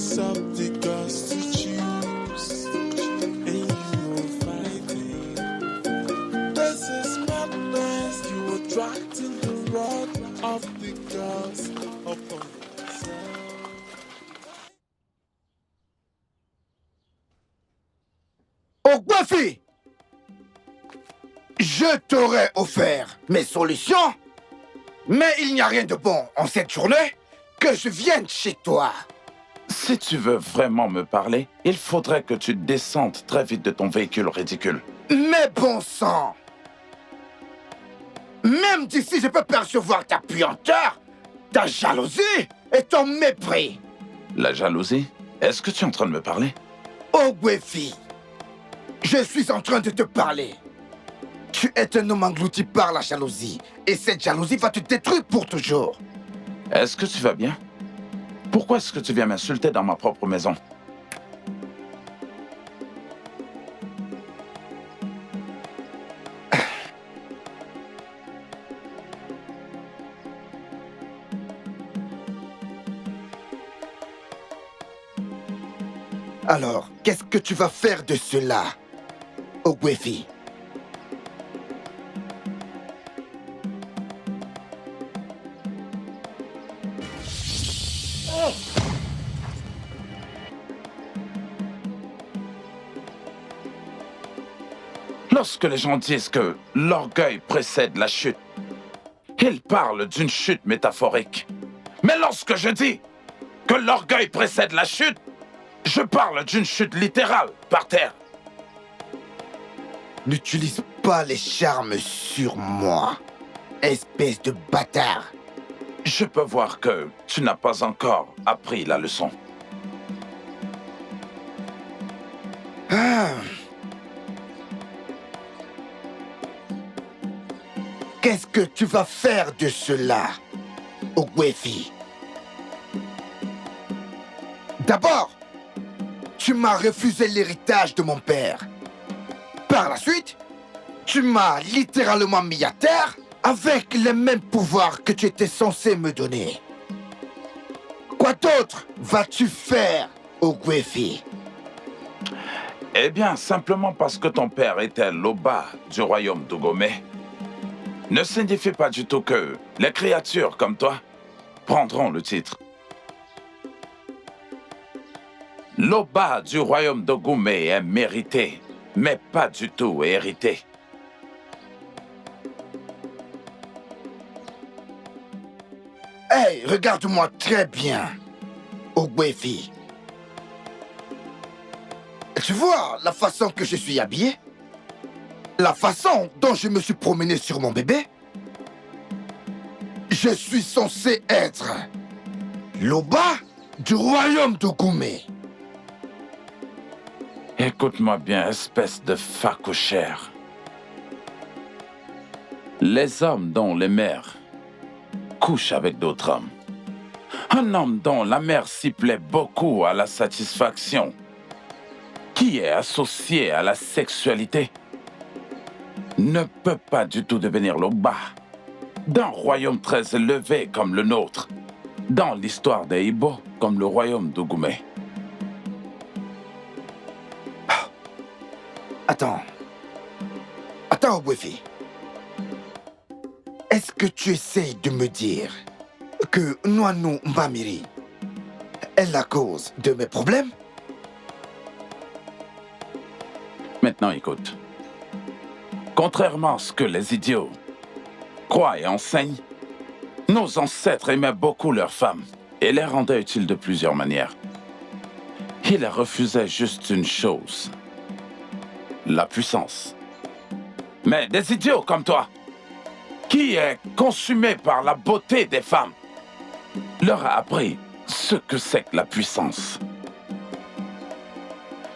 choice of the gods to choose, and you are fighting. This is madness. You attracting the wrath of the gods upon yourself. Ogbuefi, je t'aurais offert mes solutions, mais il n'y a rien de bon en cette journée que je vienne chez toi. Si tu veux vraiment me parler, il faudrait que tu descendes très vite de ton véhicule ridicule. Mais bon sang! Même d'ici, je peux percevoir ta puanteur, ta jalousie et ton mépris. La jalousie? Est-ce que tu es en train de me parler? Ogbuefi, je suis en train de te parler. Tu es un homme englouti par la jalousie, et cette jalousie va te détruire pour toujours. Est-ce que tu vas bien? Pourquoi est-ce que tu viens m'insulter dans ma propre maison? Alors, qu'est-ce que tu vas faire de cela, Ogbuefi? Lorsque les gens disent que l'orgueil précède la chute, ils parlent d'une chute métaphorique. Mais lorsque je dis que l'orgueil précède la chute, je parle d'une chute littérale, par terre. N'utilise pas les charmes sur moi, espèce de bâtard. Je peux voir que tu n'as pas encore appris la leçon. Ah. Qu'est-ce que tu vas faire de cela, Ogbuefi? D'abord, tu m'as refusé l'héritage de mon père. Par la suite, tu m'as littéralement mis à terre avec les mêmes pouvoirs que tu étais censé me donner. Quoi d'autre vas-tu faire, Ogbuefi? Eh bien, simplement parce que ton père était l'Oba du royaume d'Ugome, ne signifie pas du tout que les créatures comme toi prendront le titre. L'Oba du royaume d'Ogoume est mérité, mais pas du tout hérité. Hey, regarde-moi très bien, Ogbuefi. Tu vois la façon que je suis habillé? La façon dont je me suis promené sur mon bébé? Je suis censé être l'Oba du royaume d'Ogoume. Écoute-moi bien, espèce de facouchère. Les hommes dont les mères couchent avec d'autres hommes. Un homme dont la mère s'y plaît beaucoup à la satisfaction, qui est associé à la sexualité, ne peut pas du tout devenir l'Oba d'un royaume très élevé comme le nôtre, dans l'histoire des Ibo comme le royaume d'Ogoume. Attends, Ogbuefi. Est-ce que tu essayes de me dire que Nwanu Mbamiri est la cause de mes problèmes? Maintenant, écoute. Contrairement à ce que les idiots croient et enseignent, nos ancêtres aimaient beaucoup leurs femmes et les rendaient utiles de plusieurs manières. Ils refusaient juste une chose, la puissance. Mais des idiots comme toi, qui est consumé par la beauté des femmes, leur a appris ce que c'est que la puissance.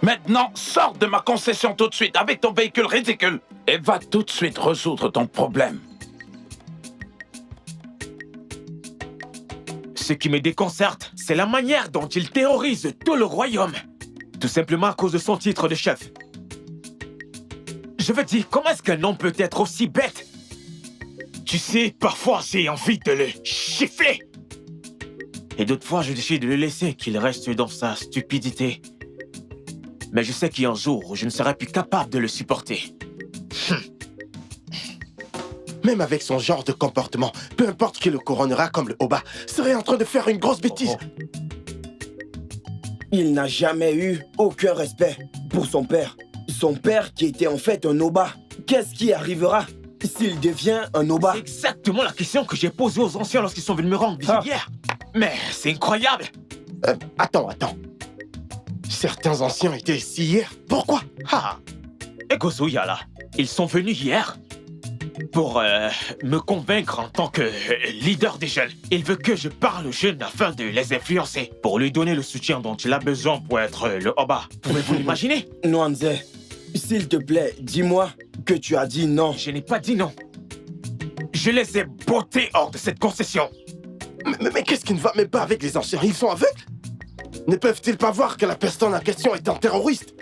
Maintenant, sors de ma concession tout de suite avec ton véhicule ridicule et va tout de suite résoudre ton problème. Ce qui me déconcerte, c'est la manière dont il terrorise tout le royaume. Tout simplement à cause de son titre de chef. Je veux dire, comment est-ce qu'un homme peut être aussi bête? Tu sais, parfois j'ai envie de le gifler. Et d'autres fois, je décide de le laisser, qu'il reste dans sa stupidité. Mais je sais qu'il y a un jour où je ne serai plus capable de le supporter. Même avec son genre de comportement, peu importe qui le couronnera comme le Oba, serait en train de faire une grosse bêtise. Il n'a jamais eu aucun respect pour son père. Son père qui était en fait un Oba. Qu'est-ce qui arrivera s'il devient un Oba? C'est exactement la question que j'ai posée aux anciens lorsqu'ils sont venus me rendre visite hier. Mais c'est incroyable. Attends. Certains anciens étaient ici hier. Pourquoi? Et Gozuya là, ils sont venus hier pour me convaincre en tant que leader des jeunes. Il veut que je parle aux jeunes afin de les influencer, pour lui donner le soutien dont il a besoin pour être le Oba. Pouvez-vous l'imaginer? Nwanze, s'il te plaît, dis-moi que tu as dit non. Je n'ai pas dit non. Je les ai bottés hors de cette concession. Mais qu'est-ce qui ne va même pas avec les anciens? Ils sont aveugles? Ne peuvent-ils pas voir que la personne en question est un terroriste?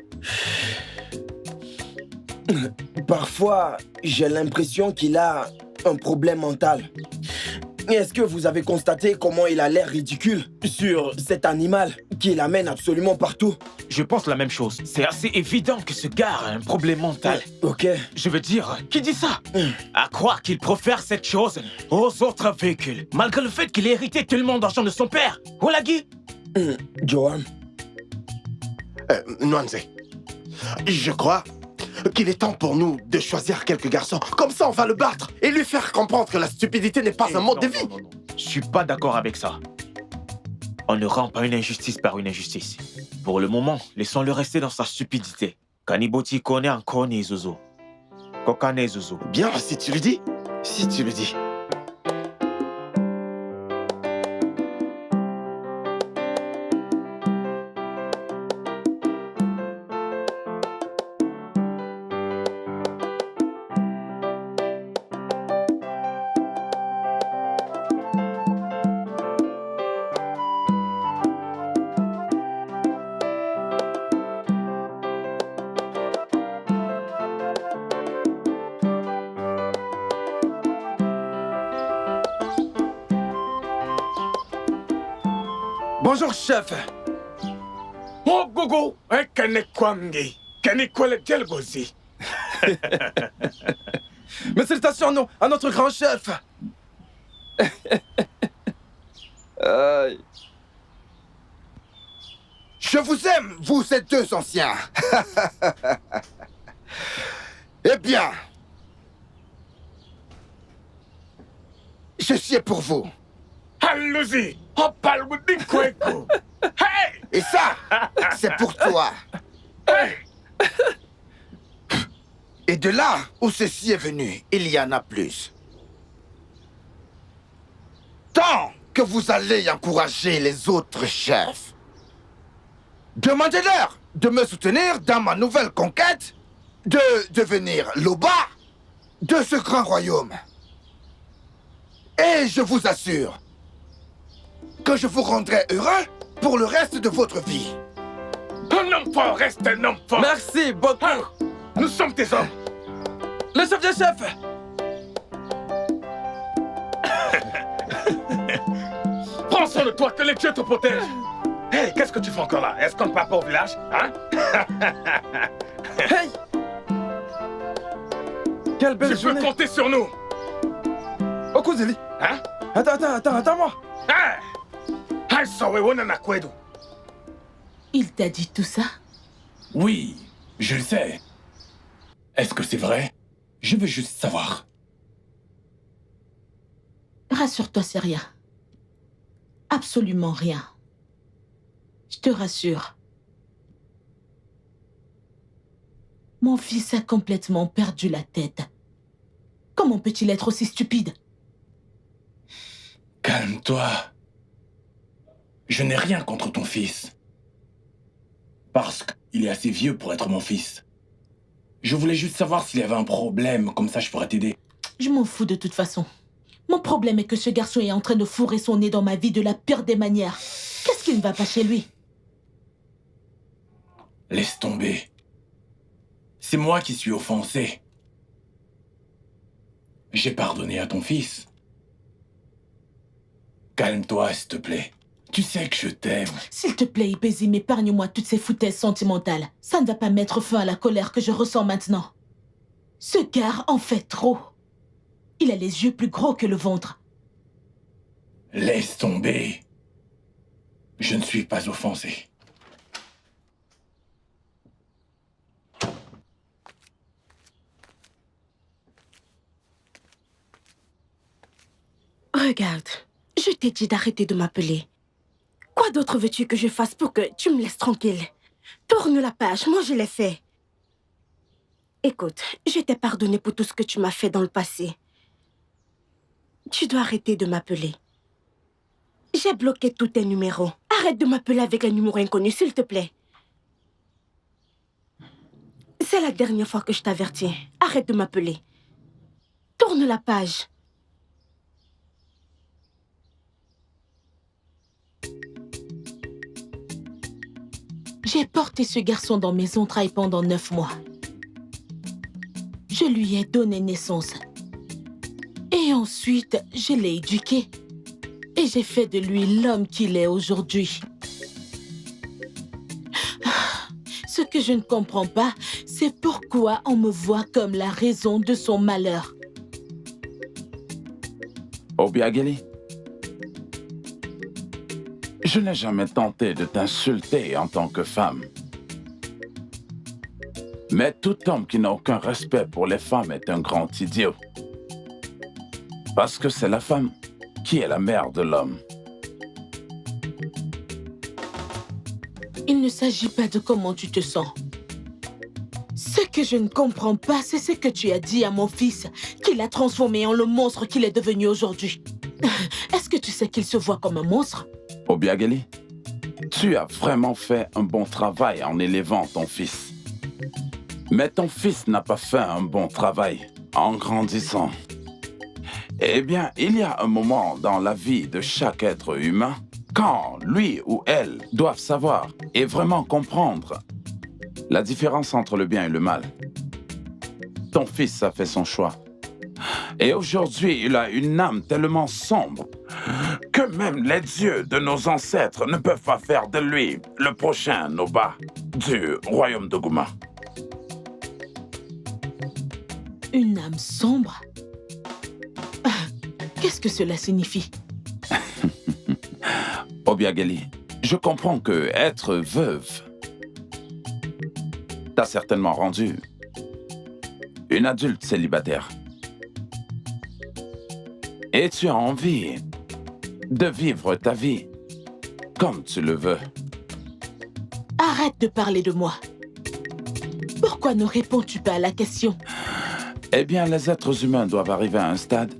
Parfois, j'ai l'impression qu'il a un problème mental. Est-ce que vous avez constaté comment il a l'air ridicule sur cet animal qu'il amène absolument partout? Je pense la même chose. C'est assez évident que ce gars a un problème mental. Ok. Je veux dire, qui dit ça? À croire qu'il profère cette chose aux autres véhicules, malgré le fait qu'il ait hérité tellement d'argent de son père. Olagi? Johan. Nwanze, je crois qu'il est temps pour nous de choisir quelques garçons. Comme ça, on va le battre et lui faire comprendre que la stupidité n'est pas un mode de vie. Non. Je suis pas d'accord avec ça. On ne rend pas une injustice par une injustice. Pour le moment, laissons-le rester dans sa stupidité. Kaniboti kone anko ni Zuzu. Kokane Zuzu. Bien, si tu le dis. Si tu le dis. Bonjour, chef. Oh, Gogo, Kanekwangi, Kanekwale Djelgozi. Mes salutations à notre grand chef. Aïe. Je vous aime, vous ces deux anciens. Eh bien, ceci est pour vous. Halluzi, Hopalwudi Kweko. Hey! Et ça, c'est pour toi. Hey! Et de là où ceci est venu, il y en a plus. Tant que vous allez encourager les autres chefs, demandez-leur de me soutenir dans ma nouvelle conquête de devenir l'Oba de ce grand royaume. Et je vous assure que je vous rendrai heureux pour le reste de votre vie. Un homme fort reste un homme fort. Merci beaucoup. Hein? Nous sommes tes hommes. Le chef des chefs. Prends soin de toi, que les dieux te protègent. Hey, qu'est-ce que tu fais encore là? Est-ce qu'on ne part pas au village? Hein? Hey. Quelle belle Tu peux journée. compter sur nous. Okuzeli. Hein? Attends-moi. Hein? Hein, Sawe Wonana Kwedu. Il t'a dit tout ça? Oui, je le sais. Est-ce que c'est vrai? Je veux juste savoir. Rassure-toi, c'est rien. Absolument rien. Je te rassure. Mon fils a complètement perdu la tête. Comment peut-il être aussi stupide? Calme-toi. Je n'ai rien contre ton fils. Parce qu'il est assez vieux pour être mon fils. Je voulais juste savoir s'il y avait un problème, comme ça je pourrais t'aider. Je m'en fous de toute façon. Mon problème est que ce garçon est en train de fourrer son nez dans ma vie de la pire des manières. Qu'est-ce qui ne va pas chez lui? Laisse tomber. C'est moi qui suis offensé. J'ai pardonné à ton fils. Calme-toi, s'il te plaît. Tu sais que je t'aime. S'il te plaît, Ibezim, épargne-moi toutes ces foutaises sentimentales. Ça ne va pas mettre fin à la colère que je ressens maintenant. Ce gars en fait trop. Il a les yeux plus gros que le ventre. Laisse tomber. Je ne suis pas offensé. Regarde, je t'ai dit d'arrêter de m'appeler. Quoi d'autre veux-tu que je fasse pour que tu me laisses tranquille? Tourne la page, moi je l'ai fait. Écoute, je t'ai pardonné pour tout ce que tu m'as fait dans le passé. Tu dois arrêter de m'appeler. J'ai bloqué tous tes numéros. Arrête de m'appeler avec un numéro inconnu, s'il te plaît. C'est la dernière fois que je t'avertis. Arrête de m'appeler. Tourne la page. J'ai porté ce garçon dans mes entrailles pendant 9 mois. Je lui ai donné naissance. Et ensuite, je l'ai éduqué. Et j'ai fait de lui l'homme qu'il est aujourd'hui. Ce que je ne comprends pas, c'est pourquoi on me voit comme la raison de son malheur. Obiageli, je n'ai jamais tenté de t'insulter en tant que femme. Mais tout homme qui n'a aucun respect pour les femmes est un grand idiot. Parce que c'est la femme qui est la mère de l'homme. Il ne s'agit pas de comment tu te sens. Ce que je ne comprends pas, c'est ce que tu as dit à mon fils, qu'il a transformé en le monstre qu'il est devenu aujourd'hui. Est-ce que tu sais qu'il se voit comme un monstre? Obiageli, tu as vraiment fait un bon travail en élevant ton fils. Mais ton fils n'a pas fait un bon travail en grandissant. Eh bien, il y a un moment dans la vie de chaque être humain quand lui ou elle doivent savoir et vraiment comprendre la différence entre le bien et le mal. Ton fils a fait son choix. Et aujourd'hui, il a une âme tellement sombre que même les dieux de nos ancêtres ne peuvent pas faire de lui le prochain Noba du royaume de Gouma. Une âme sombre? Qu'est-ce que cela signifie? Obiageli, je comprends que être veuve t'a certainement rendu une adulte célibataire. Et tu as envie de vivre ta vie comme tu le veux. Arrête de parler de moi. Pourquoi ne réponds-tu pas à la question? Eh bien, les êtres humains doivent arriver à un stade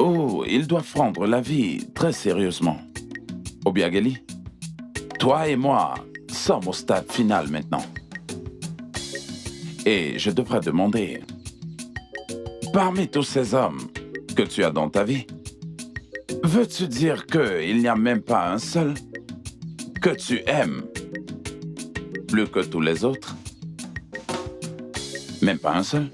où ils doivent prendre la vie très sérieusement. Obiageli, toi et moi sommes au stade final maintenant. Et je devrais demander, parmi tous ces hommes que tu as dans ta vie, veux-tu dire qu'il n'y a même pas un seul que tu aimes plus que tous les autres? Même pas un seul?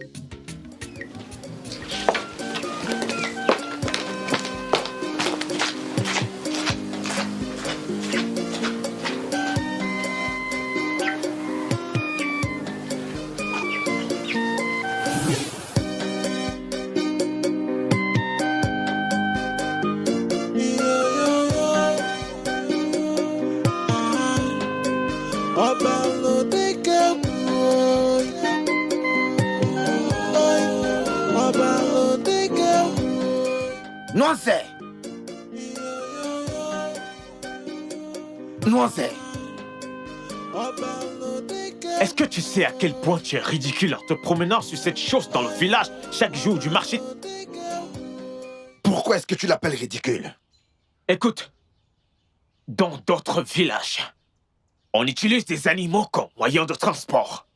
Noisette! Noisette! Est-ce que tu sais à quel point tu es ridicule en te promenant sur cette chose dans le village chaque jour du marché? Pourquoi est-ce que tu l'appelles ridicule? Écoute, dans d'autres villages, on utilise des animaux comme moyen de transport.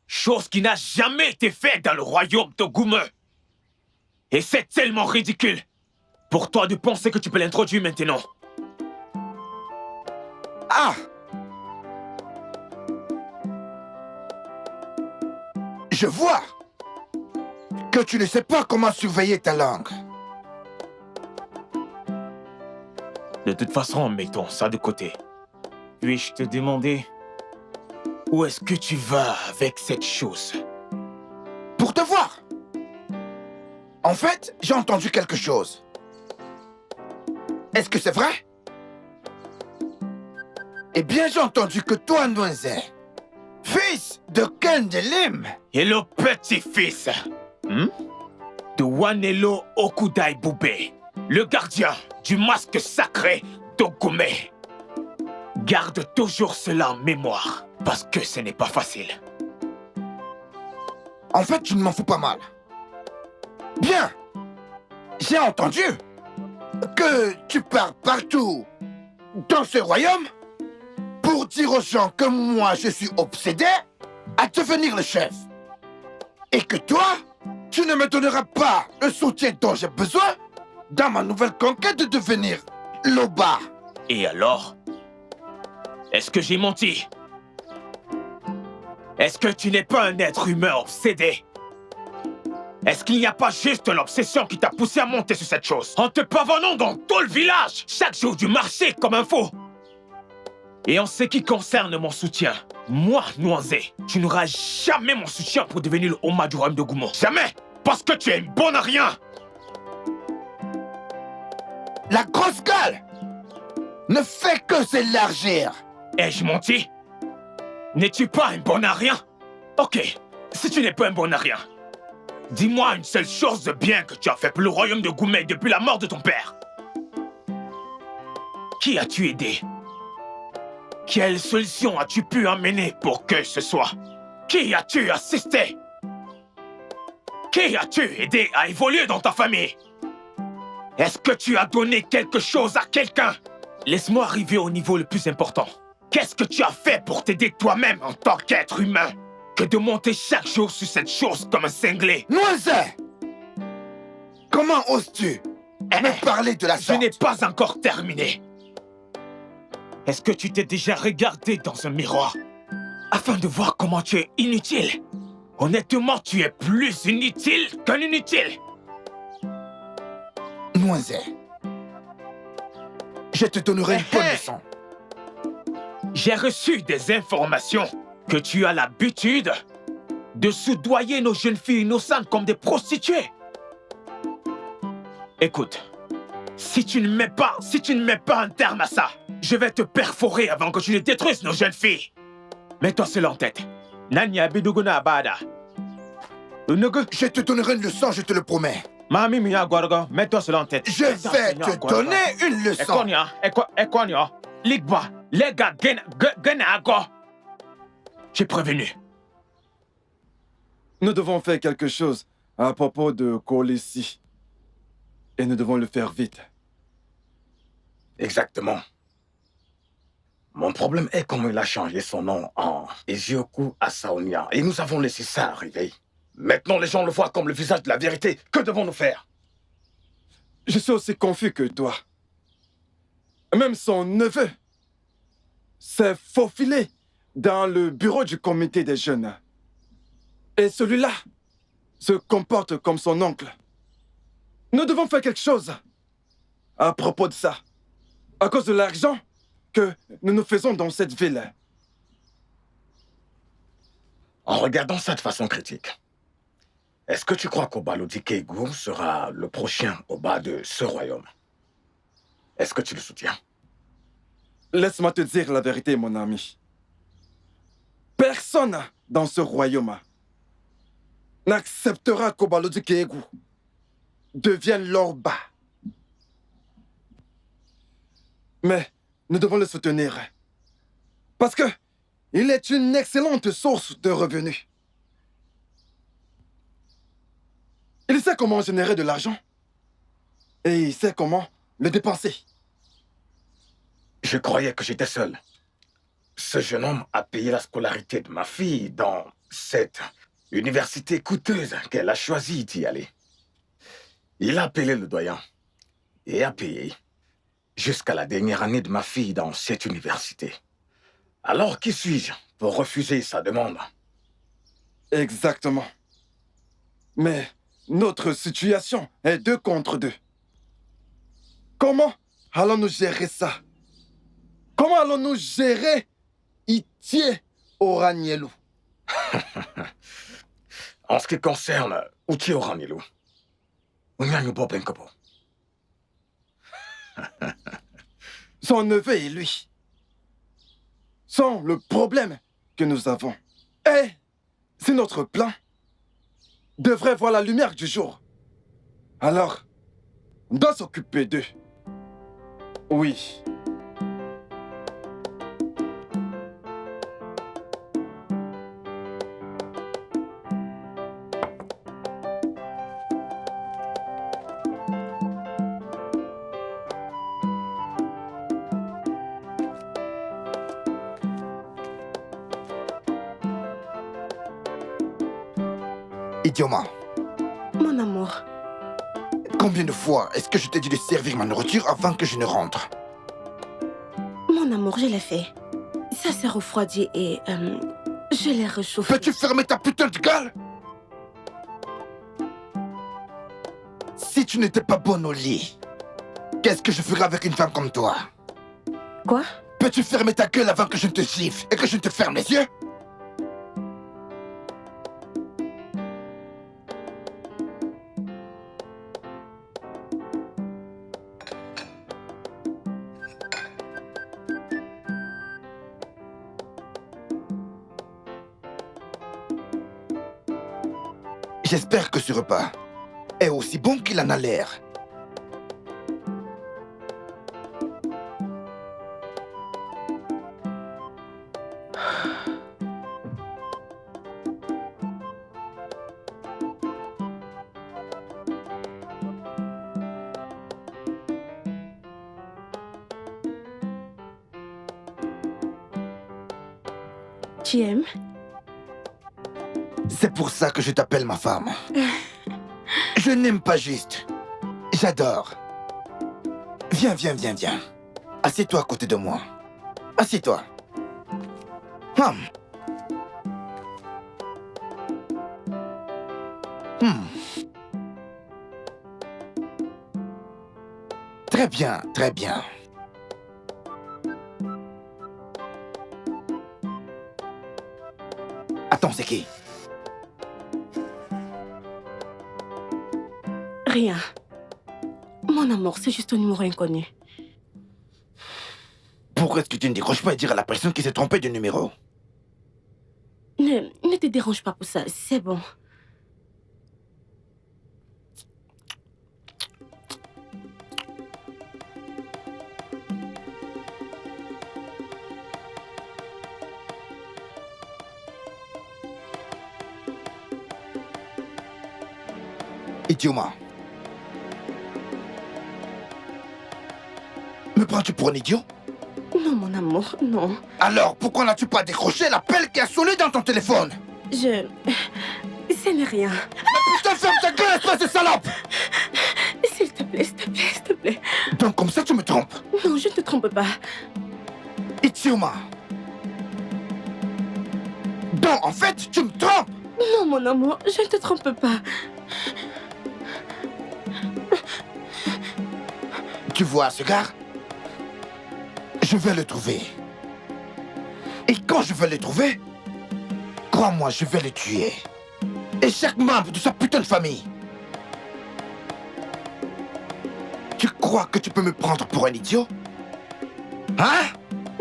Chose qui n'a jamais été faite dans le royaume de Goumeu. Et c'est tellement ridicule pour toi de penser que tu peux l'introduire maintenant. Ah! Je vois que tu ne sais pas comment surveiller ta langue. De toute façon, mettons ça de côté. Puis-je te demander où est-ce que tu vas avec cette chose? Pour te voir. En fait, j'ai entendu quelque chose. Est-ce que c'est vrai? Eh bien, j'ai entendu que toi, Nwenze, fils de Kendelim, et le petit-fils de Wanelo Okudai Boubé, le gardien du masque sacré d'Ogumé. Garde toujours cela en mémoire, parce que ce n'est pas facile. En fait, tu ne m'en fous pas mal. Bien. J'ai entendu que tu pars partout dans ce royaume pour dire aux gens que moi, je suis obsédé à devenir le chef. Et que toi, tu ne me donneras pas le soutien dont j'ai besoin dans ma nouvelle conquête de devenir l'Oba. Et alors? Est-ce que j'ai menti? Est-ce que tu n'es pas un être humain obsédé? Est-ce qu'il n'y a pas juste l'obsession qui t'a poussé à monter sur cette chose en te pavonnant dans tout le village chaque jour du marché comme un fou? Et en ce qui concerne mon soutien, moi, Nwenze, tu n'auras jamais mon soutien pour devenir le Oma du royaume de Gumo. Jamais! Parce que tu es une bonne à rien! La grosse gueule ne fait que s'élargir. Ai-je menti? N'es-tu pas un bon à rien? Ok, si tu n'es pas un bon à rien, dis-moi une seule chose de bien que tu as fait pour le royaume de Gumé depuis la mort de ton père. Qui as-tu aidé? Quelle solution as-tu pu amener pour que ce soit? Qui as-tu assisté? Qui as-tu aidé à évoluer dans ta famille? Est-ce que tu as donné quelque chose à quelqu'un? Laisse-moi arriver au niveau le plus important. Qu'est-ce que tu as fait pour t'aider toi-même en tant qu'être humain que de monter chaque jour sur cette chose comme un cinglé? Nwenze, comment oses-tu me parler de la sorte? Je n'ai pas encore terminé. Est-ce que tu t'es déjà regardé dans un miroir afin de voir comment tu es inutile? Honnêtement, tu es plus inutile qu'un inutile. Nwenze, je te donnerai une bonne leçon. J'ai reçu des informations que tu as l'habitude de soudoyer nos jeunes filles innocentes comme des prostituées. Écoute, si tu ne mets pas un terme à ça, je vais te perforer avant que tu ne détruises nos jeunes filles. Mets-toi cela en tête. Nanya biduguna abada. Je te donnerai une leçon, je te le promets. Mami miya gorgo, mets-toi cela en tête. Je vais te donner une leçon. Ekonia, Ligba, Lega, Genago. J'ai prévenu. Nous devons faire quelque chose à propos de Kolesi. Et nous devons le faire vite. Exactement. Mon problème est comment il a changé son nom en Ezioku Asaonia. Et nous avons laissé ça arriver. Maintenant, les gens le voient comme le visage de la vérité. Que devons-nous faire? Je suis aussi confus que toi. Même son neveu s'est faufilé dans le bureau du comité des jeunes. Et celui-là se comporte comme son oncle. Nous devons faire quelque chose à propos de ça. À cause de l'argent que nous nous faisons dans cette ville. En regardant ça de façon critique, est-ce que tu crois qu'Obalodi Keigu sera le prochain Oba de ce royaume? Est-ce que tu le soutiens? Laisse-moi te dire la vérité, mon ami. Personne dans ce royaume n'acceptera qu'Obalodi Keigu devienne l'Oba. Mais nous devons le soutenir. Parce que il est une excellente source de revenus. Il sait comment générer de l'argent. Et il sait comment le dépenser. Je croyais que j'étais seul. Ce jeune homme a payé la scolarité de ma fille dans cette université coûteuse qu'elle a choisi d'y aller. Il a appelé le doyen et a payé jusqu'à la dernière année de ma fille dans cette université. Alors qui suis-je pour refuser sa demande? Exactement. Mais notre situation est 2 contre 2. Comment allons-nous gérer ça? Comment allons-nous gérer Itie Oranielou? En ce qui concerne Uchi Oranielou, son neveu et lui sont le problème que nous avons. Et si notre plan devrait voir la lumière du jour, alors on doit s'occuper d'eux. Oui. Idioma, Mon amour, combien de fois est-ce que je t'ai dit de servir ma nourriture avant que je ne rentre? mon amour, je l'ai fait. Ça s'est refroidi et je l'ai réchauffé. Peux-tu fermer ta putain de gueule? Si tu n'étais pas bonne au lit, qu'est-ce que je ferais avec une femme comme toi? Quoi? Peux-tu fermer ta gueule avant que je ne te gifle et que je ne te ferme les yeux? J'espère que ce repas est aussi bon qu'il en a l'air. Tu aimes? C'est pour ça que je t'appelle ma femme. Je n'aime pas juste. J'adore. Viens, viens, viens, viens. Assieds-toi à côté de moi. Assieds-toi. Hum. Très bien, très bien. Attends, c'est qui? Rien. Mon amour, c'est juste un numéro inconnu. Pourquoi est-ce que tu ne décroches pas et dire à la personne qui s'est trompée de numéro? Ne te dérange pas pour ça, c'est bon. Idioma. Me prends-tu pour un idiot? Non, mon amour, non. Alors, pourquoi n'as-tu pas décroché l'appel qui a sonné dans ton téléphone? Ce n'est rien. Mais putain, ferme ta gueule, espèce de salope! S'il te plaît, s'il te plaît, s'il te plaît. Donc comme ça, tu me trompes? Non, je ne te trompe pas. Ichioma. Donc, en fait, tu me trompes? Non, mon amour, je ne te trompe pas. Tu vois ce gars? Je vais le trouver. Et quand je vais le trouver, crois-moi, je vais le tuer. Et chaque membre de sa putain de famille. Tu crois que tu peux me prendre pour un idiot? Hein?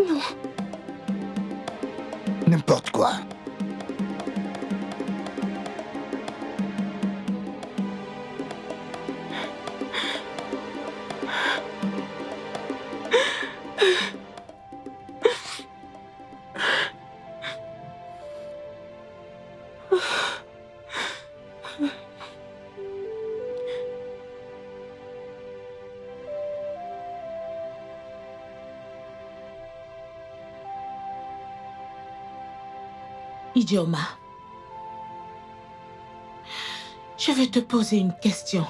Non. N'importe quoi. Idioma, je vais te poser une question.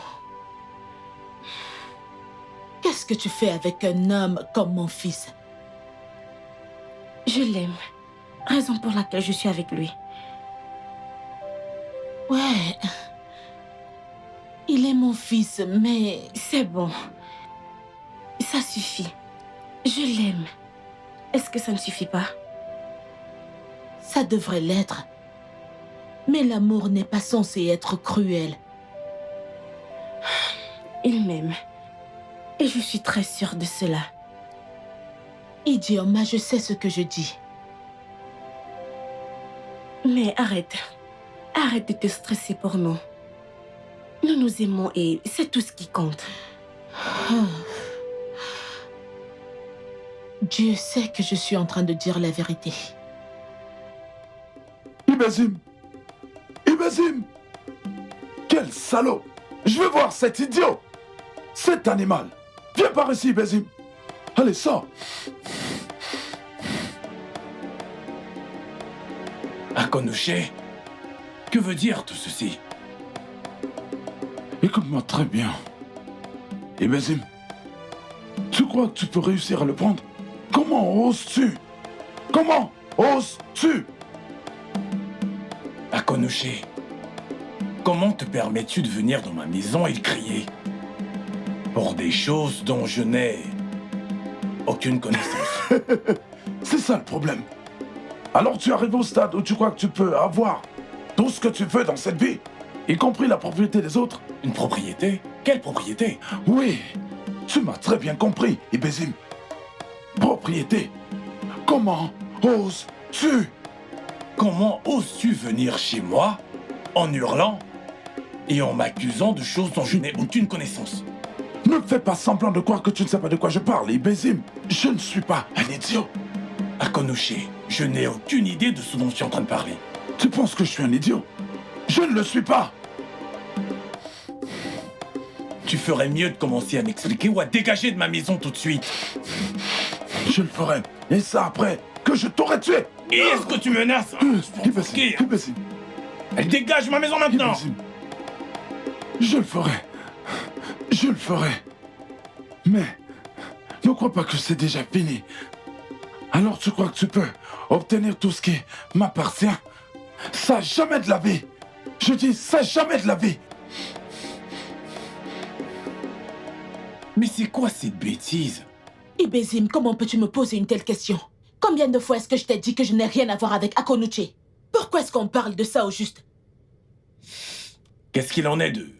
Qu'est-ce que tu fais avec un homme comme mon fils? Je l'aime. Raison pour laquelle je suis avec lui. Ouais. Il est mon fils, mais... C'est bon. Ça suffit. Je l'aime. Est-ce que ça ne suffit pas? Ça devrait l'être. Mais l'amour n'est pas censé être cruel. Il m'aime. Et je suis très sûre de cela. Idioma, je sais ce que je dis. Mais arrête. Arrête de te stresser pour nous. Nous nous aimons et c'est tout ce qui compte. Dieu sait que je suis en train de dire la vérité. Ibezim! Ibezim! Quel salaud! Je veux voir cet idiot! Cet animal! Viens par ici, Ibezim! Allez, sors! Akonouché, que veut dire tout ceci? Écoute-moi très bien. Ibezim, tu crois que tu peux réussir à le prendre? Comment oses-tu? Comment oses-tu? Akonouché, comment te permets-tu de venir dans ma maison et de crier? Pour des choses dont je n'ai aucune connaissance. C'est ça le problème. Alors tu arrives au stade où tu crois que tu peux avoir tout ce que tu veux dans cette vie, y compris la propriété des autres. Une propriété? Quelle propriété? Oui, tu m'as très bien compris, Ibezim. Propriété. Comment oses-tu? Comment oses-tu venir chez moi en hurlant et en m'accusant de choses dont je n'ai aucune connaissance? Ne fais pas semblant de croire que tu ne sais pas de quoi je parle, Ibezim. Je ne suis pas un idiot. Akonouché, je n'ai aucune idée de ce dont tu es en train de parler. Tu penses que je suis un idiot? Je ne le suis pas. Tu ferais mieux de commencer à m'expliquer ou à dégager de ma maison tout de suite. Je le ferai. Et ça après que je t'aurais tué. Et est-ce que tu menaces? Ibezim. Elle dégage ma maison maintenant. Ibezim. Je le ferai. Je le ferai. Mais ne crois pas que c'est déjà fini. Alors tu crois que tu peux obtenir tout ce qui m'appartient? Ça jamais de la vie. Je dis ça jamais de la vie. Mais c'est quoi cette bêtise? Ibezim, comment peux-tu me poser une telle question? Combien de fois est-ce que je t'ai dit que je n'ai rien à voir avec Akonouché? Pourquoi est-ce qu'on parle de ça au juste? Qu'est-ce qu'il en est de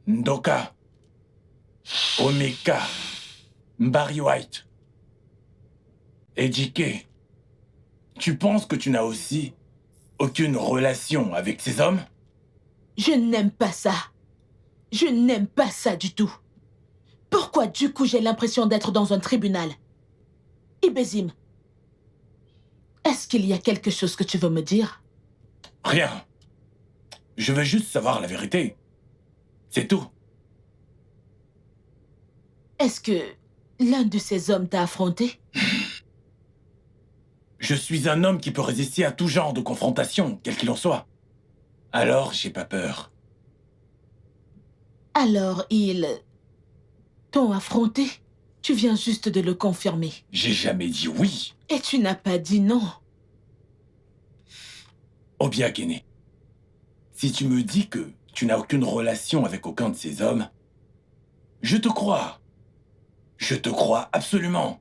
Ndoka, Omeka, Barry White, Ejike? Tu penses que tu n'as aussi aucune relation avec ces hommes? Je n'aime pas ça. Je n'aime pas ça du tout. Pourquoi du coup j'ai l'impression d'être dans un tribunal? Ibezim, est-ce qu'il y a quelque chose que tu veux me dire? Rien. Je veux juste savoir la vérité. C'est tout. Est-ce que l'un de ces hommes t'a affronté? Je suis un homme qui peut résister à tout genre de confrontation, quel qu'il en soit. Alors, j'ai pas peur. Alors, ils t'ont affronté? Tu viens juste de le confirmer. J'ai jamais dit oui. Et tu n'as pas dit non. Obiagene, si tu me dis que tu n'as aucune relation avec aucun de ces hommes, je te crois. Je te crois absolument.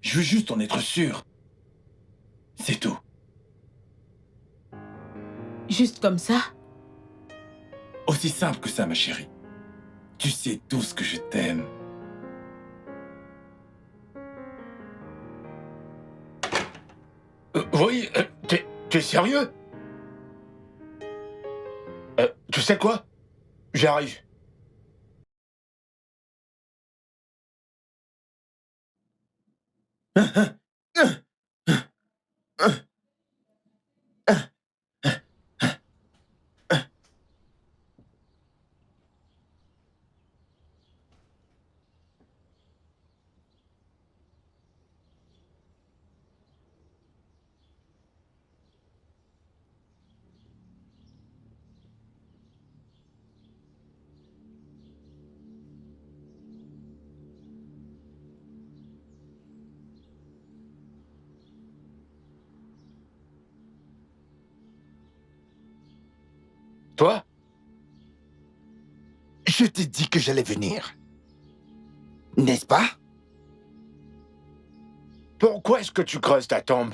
Je veux juste en être sûr. C'est tout. Juste comme ça? Aussi simple que ça, ma chérie. Tu sais tout ce que je t'aime. Oui, t'es sérieux? Tu sais quoi? J'arrive. Toi? Je t'ai dit que j'allais venir. N'est-ce pas? Pourquoi est-ce que tu creuses ta tombe?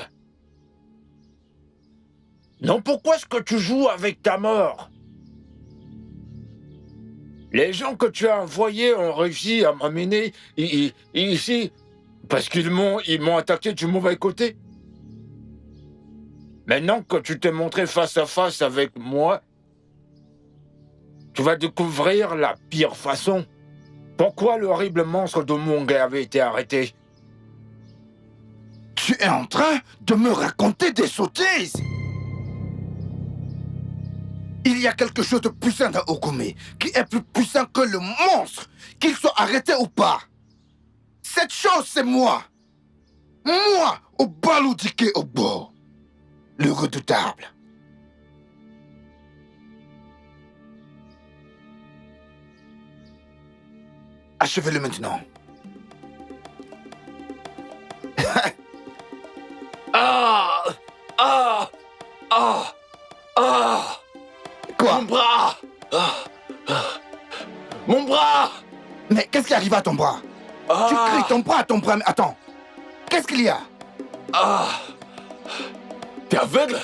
Non, pourquoi est-ce que tu joues avec ta mort? Les gens que tu as envoyés ont réussi à m'amener ici parce qu'ils m'ont attaqué du mauvais côté. Maintenant que tu t'es montré face à face avec moi, tu vas découvrir la pire façon. Pourquoi l'horrible monstre de Mong avait été arrêté? Tu es en train de me raconter des sottises. Il y a quelque chose de puissant dans Ogumé, qui est plus puissant que le monstre, qu'il soit arrêté ou pas. Cette chose, c'est moi. Moi, Obaludike Obo, le redoutable. Achevez-le maintenant. Ah! Ah! Ah! Ah! Quoi? Mon bras! Ah! Ah! Mon bras! Mais qu'est-ce qui arrive à ton bras? Ah! Tu cries ton bras, mais attends. Qu'est-ce qu'il y a? Ah! T'es aveugle?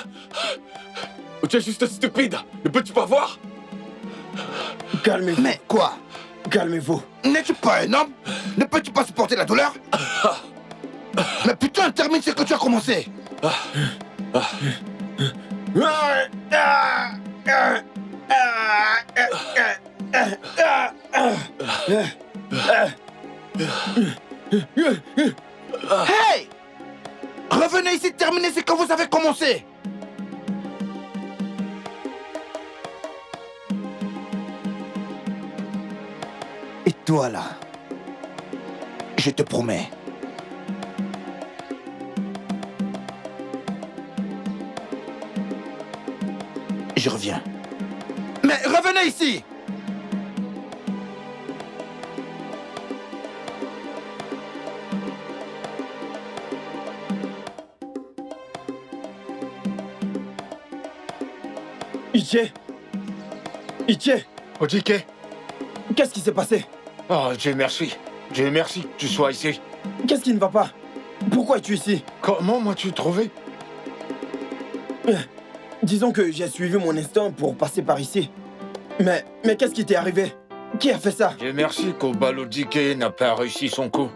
Ou tu es juste stupide? Ne peux-tu pas voir? Calmez-vous. Mais quoi? Calmez-vous. N'es-tu pas un homme? Ne peux-tu pas supporter la douleur? Mais putain, termine ce que tu as commencé. Hey! Revenez ici, terminez ce que vous avez commencé. Et toi là, je te promets. Je reviens. Mais revenez ici! Iché, Odike. qu'est-ce qui s'est passé? Oh, Dieu merci. Dieu merci que tu sois ici. Qu'est-ce qui ne va pas? Pourquoi es-tu ici? Comment m'as-tu trouvé? Disons que j'ai suivi mon instinct pour passer par ici. Mais qu'est-ce qui t'est arrivé? Qui a fait ça? Dieu merci qu'Obalodike n'a pas réussi son coup.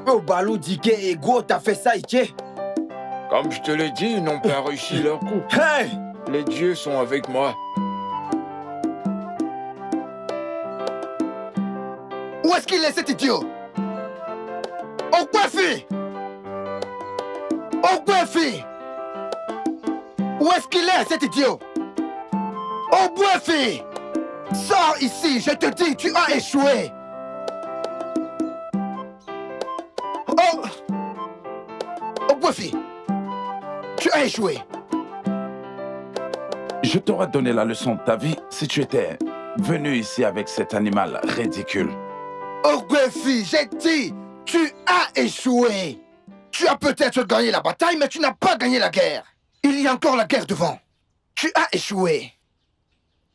Obaludike et Go, t'as fait ça, Iché? Comme je te l'ai dit, ils n'ont pas réussi leur coup. Hey! Les dieux sont avec moi. Où est-ce qu'il est cet idiot? Ogwefi! Ogwefi! Où est-ce qu'il est cet idiot? Ogwefi! Sors ici, je te dis, tu as échoué! Oh! Ogwefi! Tu as échoué! Je t'aurais donné la leçon de ta vie si tu étais venu ici avec cet animal ridicule. Ogwefi, j'ai dit, tu as échoué. Tu as peut-être gagné la bataille, mais tu n'as pas gagné la guerre. Il y a encore la guerre devant. Tu as échoué.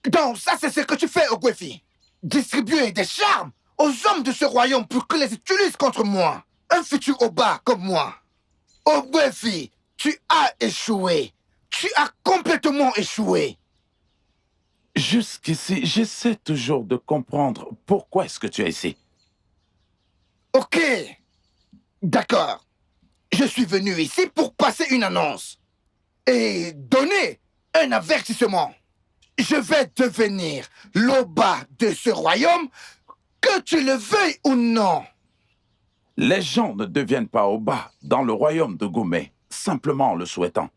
Donc ça, c'est ce que tu fais, Ogwefi. Distribuer des charmes aux hommes de ce royaume pour qu'ils les utilisent contre moi. Un futur Oba comme moi. Ogwefi, tu as échoué. Tu as complètement échoué. Jusqu'ici, j'essaie toujours de comprendre pourquoi est-ce que tu es ici. Ok. D'accord. Je suis venu ici pour passer une annonce. Et donner un avertissement. Je vais devenir l'Oba de ce royaume, que tu le veuilles ou non. Les gens ne deviennent pas Oba dans le royaume de Gumé, simplement en le souhaitant.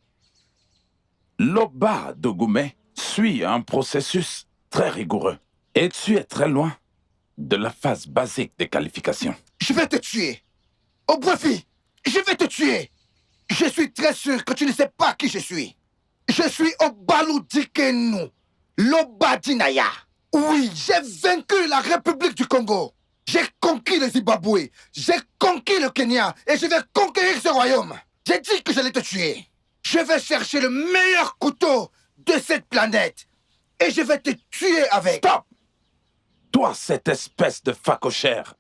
L'Oba de Gumé suit un processus très rigoureux. Et tu es très loin de la phase basique des qualifications. Je vais te tuer. Ogwefi, je vais te tuer. Je suis très sûr que tu ne sais pas qui je suis. Je suis Obaludikenu, l'Oba d'Inaya. Oui, j'ai vaincu la République du Congo. J'ai conquis le Zimbabwe. J'ai conquis le Kenya. Et je vais conquérir ce royaume. J'ai dit que j'allais te tuer. Je vais chercher le meilleur couteau de cette planète. Et je vais te tuer avec. Stop! Toi, cette espèce de facochère.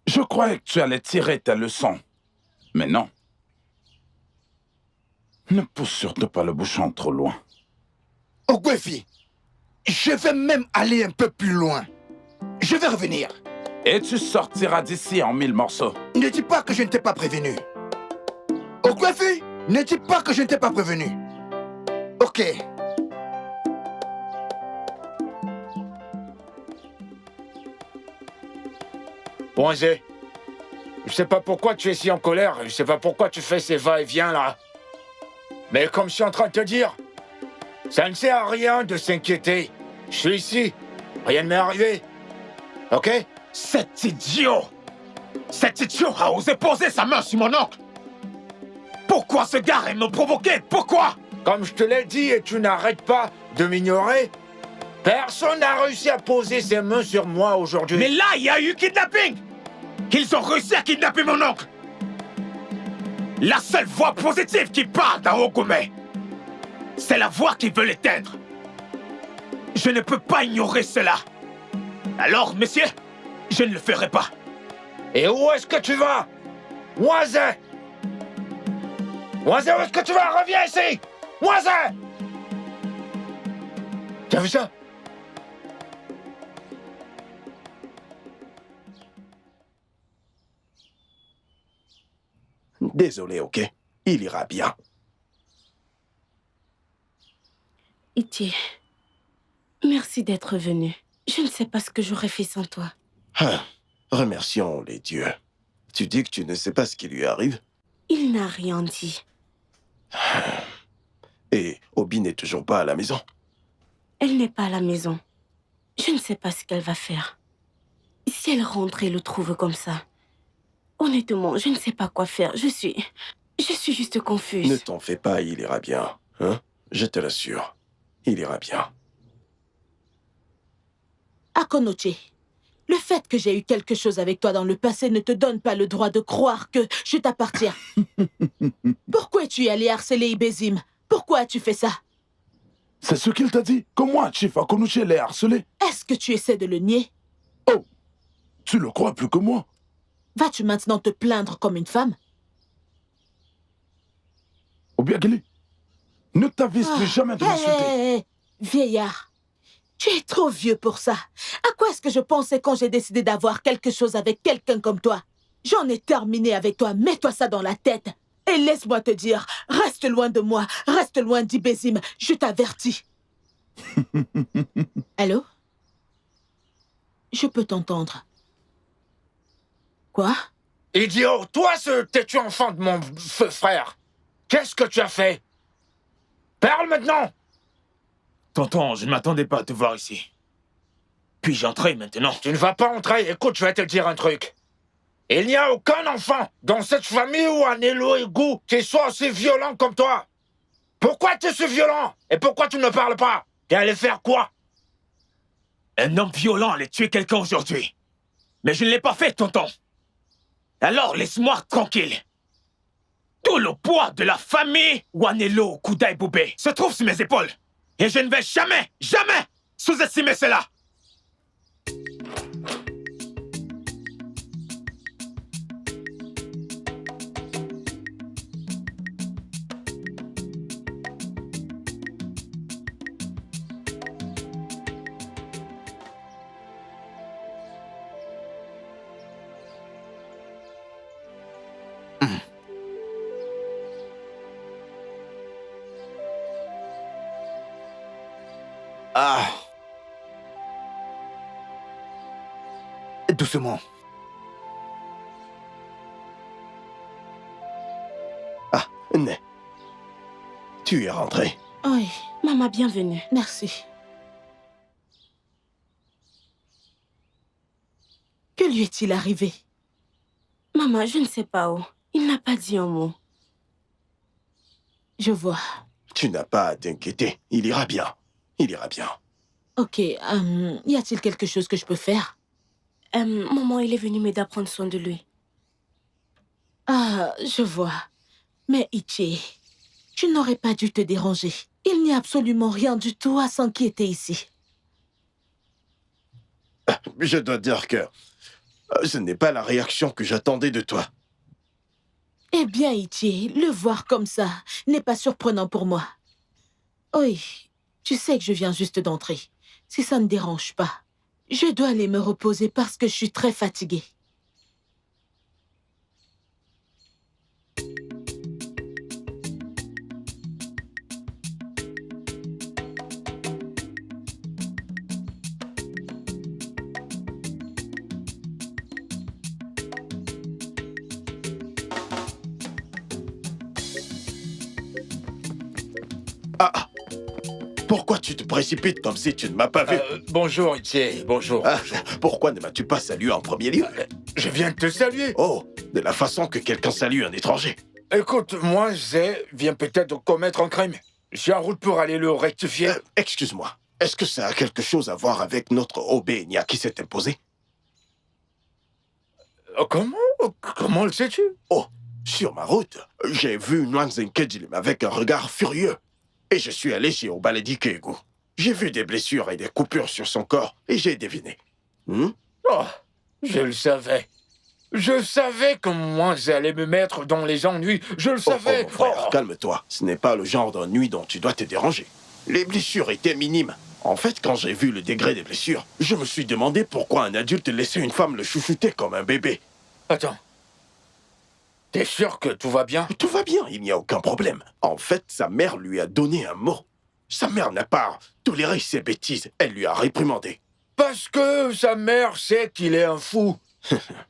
Je croyais que tu allais tirer ta leçon Mais non. Ne pousse surtout pas le bouchon trop loin. Ogwefi, je vais même aller un peu plus loin. Je vais revenir. Et tu sortiras d'ici en 1000 morceaux. Ne dis pas que je ne t'ai pas prévenu. Ogwefi, ne dis pas que je ne t'ai pas prévenu. Ok. Wanzé, je sais pas pourquoi tu es si en colère, je sais pas pourquoi tu fais ces va-et-vient là. Mais comme je suis en train de te dire, ça ne sert à rien de s'inquiéter. Je suis ici, rien ne m'est arrivé. Ok? Cet idiot a osé poser sa main sur mon oncle. Pourquoi ce gars aime me provoquer? Pourquoi? Comme je te l'ai dit et tu n'arrêtes pas de m'ignorer, personne n'a réussi à poser ses mains sur moi aujourd'hui. Mais là, il y a eu kidnapping. Ils ont réussi à kidnapper mon oncle. La seule voix positive qui parle dans Ogome, c'est la voix qui veut l'éteindre. Je ne peux pas ignorer cela. Alors, monsieur, je ne le ferai pas. Et où est-ce que tu vas? Wanzé! Wanzé, où est-ce que tu vas? Reviens ici! Wanzé! Tu as vu ça? Désolé, ok? Il ira bien. Iti, merci d'être venu. Je ne sais pas ce que j'aurais fait sans toi. Ah, remercions les dieux. Tu dis que tu ne sais pas ce qui lui arrive? Il n'a rien dit. Et Obi n'est toujours pas à la maison? Elle n'est pas à la maison. Je ne sais pas ce qu'elle va faire. Si elle rentre et le trouve comme ça, honnêtement, je ne sais pas quoi faire. Je suis juste confuse. Ne t'en fais pas, il ira bien. Hein? Je te l'assure. Il ira bien. Akonoche, le fait que j'ai eu quelque chose avec toi dans le passé ne te donne pas le droit de croire que je t'appartiens. Pourquoi es-tu allé harceler Ibezim? Pourquoi as-tu fait ça? C'est ce qu'il t'a dit, que moi, Chief Akonuche, l'ai harcelé. Est-ce que tu essaies de le nier? Oh, tu le crois plus que moi? Vas-tu maintenant te plaindre comme une femme? Obiageli, ne t'avise plus jamais de m'insulter. Hé, vieillard, tu es trop vieux pour ça. À quoi est-ce que je pensais quand j'ai décidé d'avoir quelque chose avec quelqu'un comme toi? J'en ai terminé avec toi, mets-toi ça dans la tête. Et laisse-moi te dire, reste loin de moi, reste loin d'Ibezim, je t'avertis. Allô? Je peux t'entendre. Quoi? Idiot, toi ce têtu enfant de mon frère, qu'est-ce que tu as fait? Parle maintenant! Tonton, je ne m'attendais pas à te voir ici. Puis-je entrer maintenant? Tu ne vas pas entrer, écoute, je vais te dire un truc. Il n'y a aucun enfant dans cette famille ou Anelo et Gou qui soit aussi violent comme toi. Pourquoi tu es si violent? Et pourquoi tu ne parles pas? T'es allé faire quoi? Un homme violent allait tuer quelqu'un aujourd'hui. Mais je ne l'ai pas fait, tonton. Alors laisse-moi tranquille. Tout le poids de la famille Wanelo Kudai Boubé se trouve sur mes épaules. Et je ne vais jamais, jamais sous-estimer cela. Ah. Doucement. Ah, Né. Tu es rentré. Oui, maman, bienvenue. Merci. Que lui est-il arrivé? Maman, je ne sais pas où. Il n'a pas dit un mot. Je vois. Tu n'as pas à t'inquiéter. Il ira bien. Il ira bien. Ok, y a-t-il quelque chose que je peux faire? Maman, il est venu m'aider à prendre soin de lui. Ah, je vois. Mais Ichi, tu n'aurais pas dû te déranger. Il n'y a absolument rien du tout à s'inquiéter ici. Je dois dire que ce n'est pas la réaction que j'attendais de toi. Eh bien, Itier, le voir comme ça n'est pas surprenant pour moi. Oui, tu sais que je viens juste d'entrer. Si ça ne dérange pas, je dois aller me reposer parce que je suis très fatiguée. Ah, pourquoi tu te précipites comme si tu ne m'as pas vu? Bonjour, Itier, bonjour. Pourquoi ne m'as-tu pas salué en premier lieu? Je viens de te saluer. Oh, de la façon que quelqu'un salue un étranger. Écoute, moi, Zé vient peut-être de commettre un crime. Je suis en route pour aller le rectifier. Excuse-moi, est-ce que ça a quelque chose à voir avec notre Obénia qui s'est imposé? Comment le sais-tu? Oh, sur ma route, j'ai vu Nwanzenkedjilim avec un regard furieux. Et je suis allé chez Obaledi Kegu. J'ai vu des blessures et des coupures sur son corps et j'ai deviné. Oh, je le savais. Je savais que moi, j'allais me mettre dans les ennuis. Je le savais. Mon frère, calme-toi. Ce n'est pas le genre d'ennui dont tu dois te déranger. Les blessures étaient minimes. En fait, quand j'ai vu le degré des blessures, je me suis demandé pourquoi un adulte laissait une femme le chouchouter comme un bébé. Attends. T'es sûr que tout va bien? Tout va bien, il n'y a aucun problème. En fait, sa mère lui a donné un mot. Sa mère n'a pas toléré ses bêtises. Elle lui a réprimandé. Parce que sa mère sait qu'il est un fou.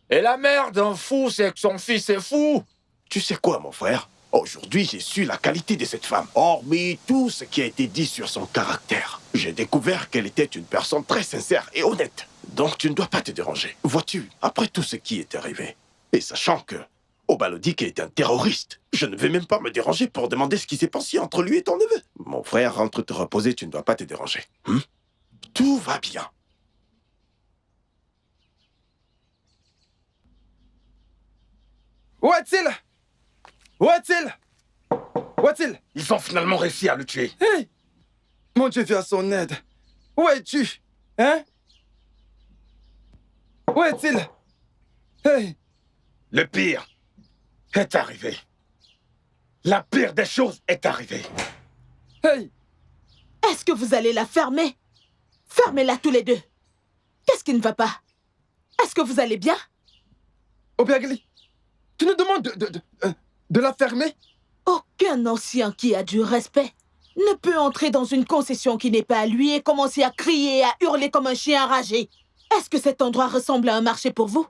Et la mère d'un fou sait que son fils est fou. Tu sais quoi, mon frère? Aujourd'hui, j'ai su la qualité de cette femme. Hormis tout ce qui a été dit sur son caractère, j'ai découvert qu'elle était une personne très sincère et honnête. Donc tu ne dois pas te déranger. Vois-tu, après tout ce qui est arrivé, et sachant que Obalodik est un terroriste, je ne vais même pas me déranger pour demander ce qui s'est passé entre lui et ton neveu. Mon frère, rentre te reposer, tu ne dois pas te déranger. Tout va bien. Où est-il? Où est-il? Où est-il? Ils ont finalement réussi à le tuer. Hey! Mon Dieu vient à son aide. Où es-tu? Hein? Où est-il? Hey! Le pire est arrivé. La pire des choses est arrivée. Hey! Est-ce que vous allez la fermer? Fermez-la tous les deux. Qu'est-ce qui ne va pas? Est-ce que vous allez bien? Obiageli, tu nous demandes de la fermer? Aucun ancien qui a du respect ne peut entrer dans une concession qui n'est pas à lui et commencer à crier et à hurler comme un chien enragé. Est-ce que cet endroit ressemble à un marché pour vous?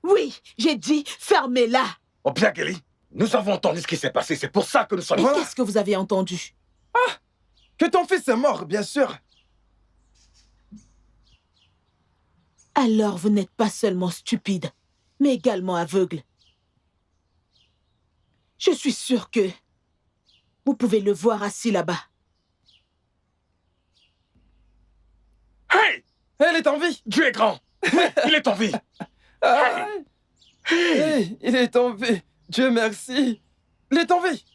Oui, j'ai dit fermez-la. Obiageli, nous avons entendu ce qui s'est passé. C'est pour ça que nous sommes... Et qu'est-ce que vous avez entendu? Ah! Que ton fils est mort, bien sûr. Alors vous n'êtes pas seulement stupide, mais également aveugle. Je suis sûre que vous pouvez le voir assis là-bas. Hey! Elle est en vie. Dieu est grand. Oui, il est en vie. Ah. Hey, il est en vie. Dieu merci. Il est en vie.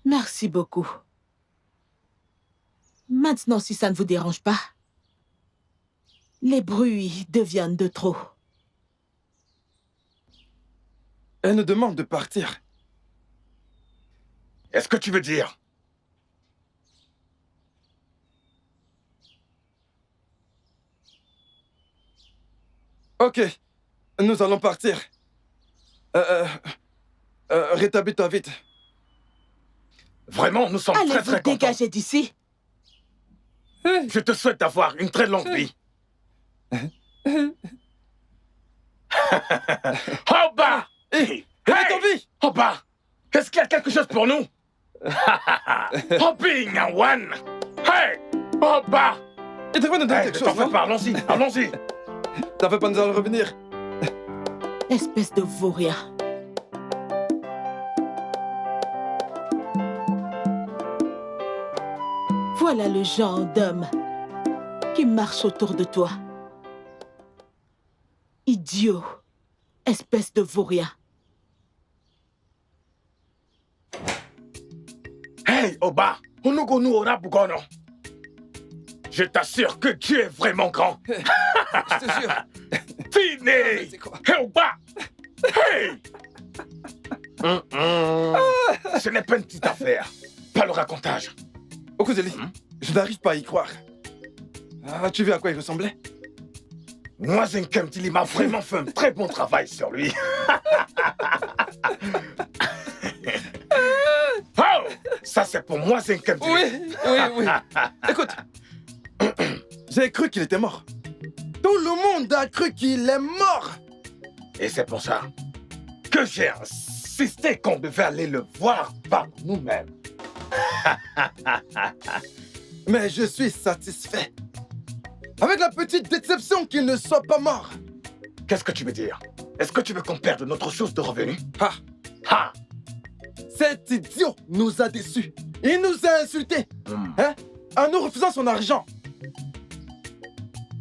Merci beaucoup. Maintenant, si ça ne vous dérange pas, les bruits deviennent de trop. Elle nous demande de partir. Est-ce que tu veux dire? Ok, nous allons partir. Rétablis-toi vite. Vraiment, nous sommes très Allez-vous très contents. dégager d'ici? Je te souhaite d'avoir une très longue vie. Oba! Elle est en vie! Oba! Est-ce qu'il y a quelque chose pour nous? Hoping one! Hey! Oba! Il devrait nous donner quelque chose, non? Allons-y, allons-y! T'en fais pas, nous allons revenir. Espèce de vaurien. Voilà le genre d'homme qui marche autour de toi. Idiot. Espèce de vaurien. Hey, Oba! Onugonu Orabugono! Je t'assure que tu es vraiment grand! Je te jure. Fini! Hey, Oba! Hey! Ce n'est pas une petite affaire. Pas le racontage. Okuzeli, je n'arrive pas à y croire. Ah, tu vu à quoi il ressemblait? Moisin Kemdili m'a vraiment fait un très bon travail sur lui. Oh, ça c'est pour Moisin Kemdili. Oui. Écoute, j'ai cru qu'il était mort. Tout le monde a cru qu'il est mort. Et c'est pour ça que j'ai insisté qu'on devait aller le voir par nous-mêmes. Mais je suis satisfait. Avec la petite déception qu'il ne soit pas mort. Qu'est-ce que tu veux dire? Est-ce que tu veux qu'on perde notre source de revenus? Ah! Cet idiot nous a déçus. Il nous a insultés. Hein? En nous refusant son argent.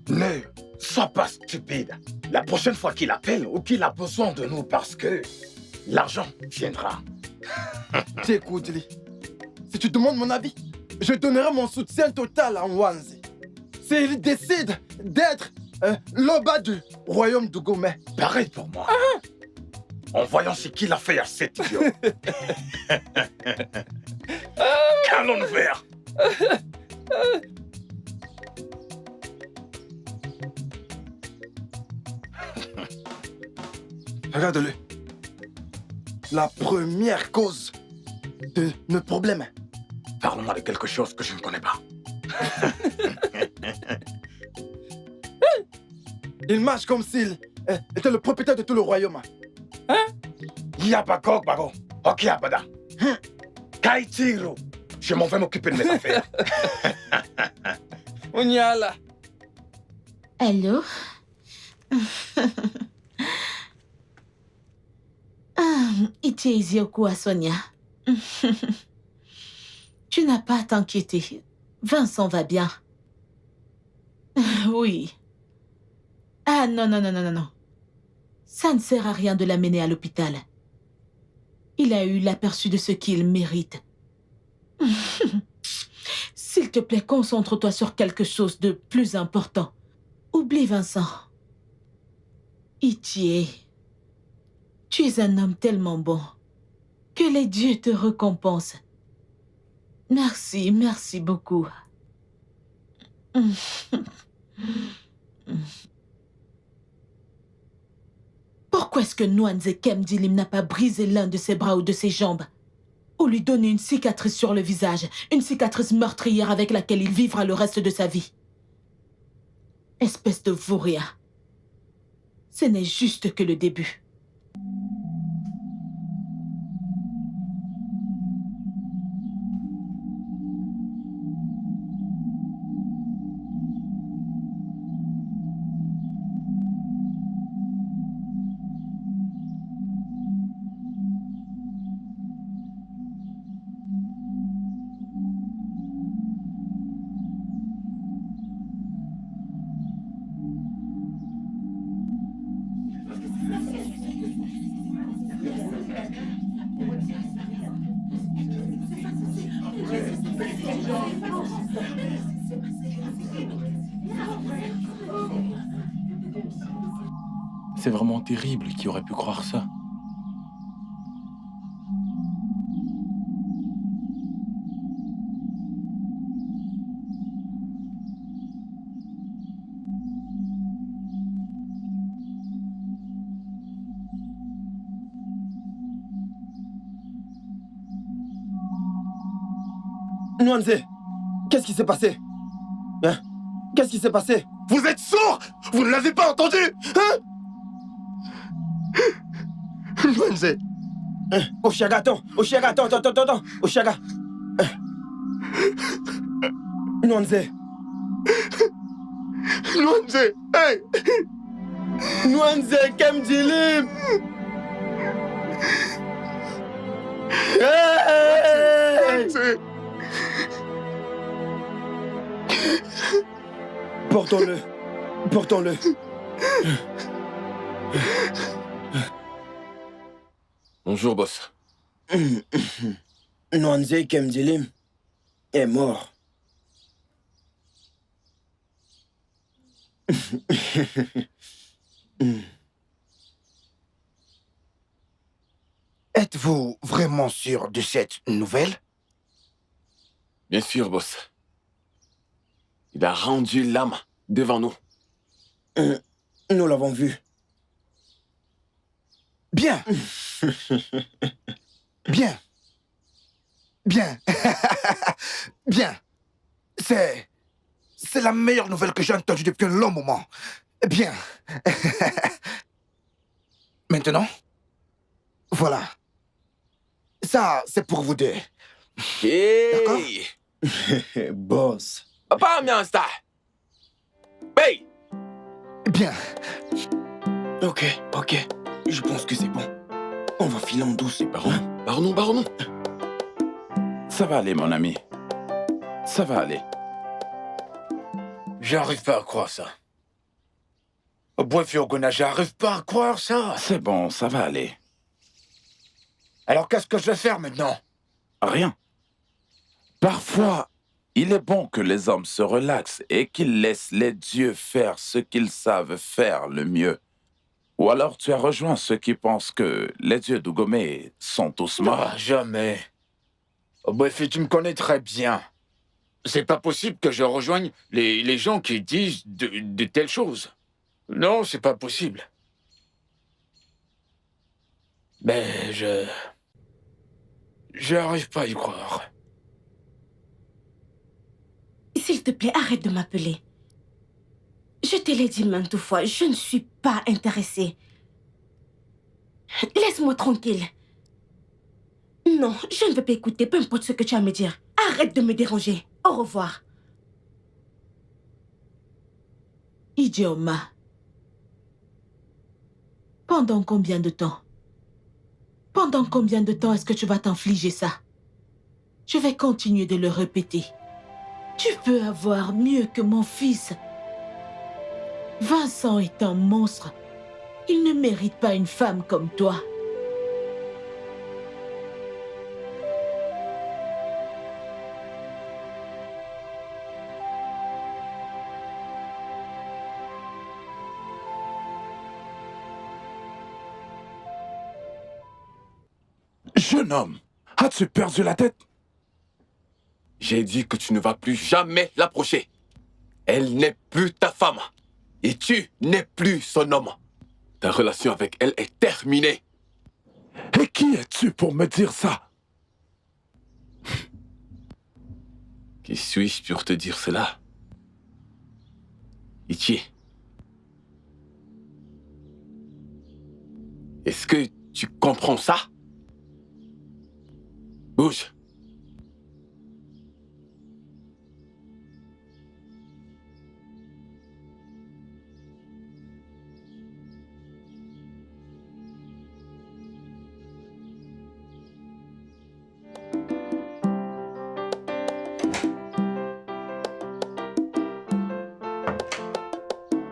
Ne sois pas stupide. La prochaine fois qu'il appelle ou qu'il a besoin de nous parce que l'argent viendra. Écoute, Lee, si tu demandes mon avis, je donnerai mon soutien total à Nwanze. S'il décide d'être l'Oba du royaume du Gomé. Pareil pour moi. En voyant ce qu'il a fait à cet idiot. Qu'allons-nous faire? Regarde-le. La première cause de nos problèmes. Parle-moi de quelque chose que je ne connais pas. Il marche comme s'il était le propriétaire de tout le royaume. Hein? Yabagog bago. Ok, abada. Kaitiro. Je m'en vais m'occuper de mes affaires. Onyala. Allô? Itiezioku à Sonia. Tu n'as pas à t'inquiéter. Vincent va bien. Oui. Ah non. Ça ne sert à rien de l'amener à l'hôpital. Il a eu l'aperçu de ce qu'il mérite. S'il te plaît, concentre-toi sur quelque chose de plus important. Oublie Vincent. Itie, tu es un homme tellement bon. Que les dieux te récompensent. Merci beaucoup. Pourquoi est-ce que Nwanze Kemdilim n'a pas brisé l'un de ses bras ou de ses jambes? Ou lui donné une cicatrice sur le visage, une cicatrice meurtrière avec laquelle il vivra le reste de sa vie? Espèce de vaurien. Ce n'est juste que le début. C'est vraiment terrible, qui aurait pu croire ça? Nwanze, qu'est-ce qui s'est passé? Hein? Qu'est-ce qui s'est passé? Vous êtes sourds? Vous ne l'avez pas entendu? Hein? Nwanze. Oshiaga, attends. Oshiaga. Nwanze. Hey! Nwanze Kemdilim. Hey! Portons-le. Bonjour, boss. Nwanze Kemdilim est mort. Êtes-vous vraiment sûr de cette nouvelle? Bien sûr, boss. Il a rendu l'âme devant nous. Nous l'avons vu. Bien. Bien. Bien. Bien. C'est la meilleure nouvelle que j'ai entendue depuis un long moment. Bien. Maintenant, voilà. Ça, c'est pour vous deux. D'accord? Boss. Pas bien, ça. Hey! Bien. Ok. Je pense que c'est bon. On va filer en douce. Baron. Ça va aller, mon ami. Ça va aller. J'arrive pas à croire ça. Boy-Fiogona, j'arrive pas à croire ça. C'est bon, ça va aller. Alors qu'est-ce que je vais faire maintenant? Rien. Parfois, il est bon que les hommes se relaxent et qu'ils laissent les dieux faire ce qu'ils savent faire le mieux. Ou alors tu as rejoint ceux qui pensent que les dieux d'Ougomé sont tous morts. Ah, jamais. Boy-Fi, tu me connais très bien. C'est pas possible que je rejoigne les gens qui disent de telles choses. Non, c'est pas possible. Mais j'arrive pas à y croire. S'il te plaît, arrête de m'appeler. Je te l'ai dit maintes fois, je ne suis pas intéressée. Laisse-moi tranquille. Non, je ne veux pas écouter, peu importe ce que tu as à me dire. Arrête de me déranger. Au revoir. Idioma. Pendant combien de temps? Pendant combien de temps est-ce que tu vas t'infliger ça? Je vais continuer de le répéter. Tu peux avoir mieux que mon fils. Vincent est un monstre. Il ne mérite pas une femme comme toi. Jeune homme, as-tu perdu la tête? J'ai dit que tu ne vas plus jamais l'approcher. Elle n'est plus ta femme. Et tu n'es plus son homme. Ta relation avec elle est terminée. Et qui es-tu pour me dire ça? Qui suis-je pour te dire cela? Ichi. Est-ce que tu comprends ça? Bouge.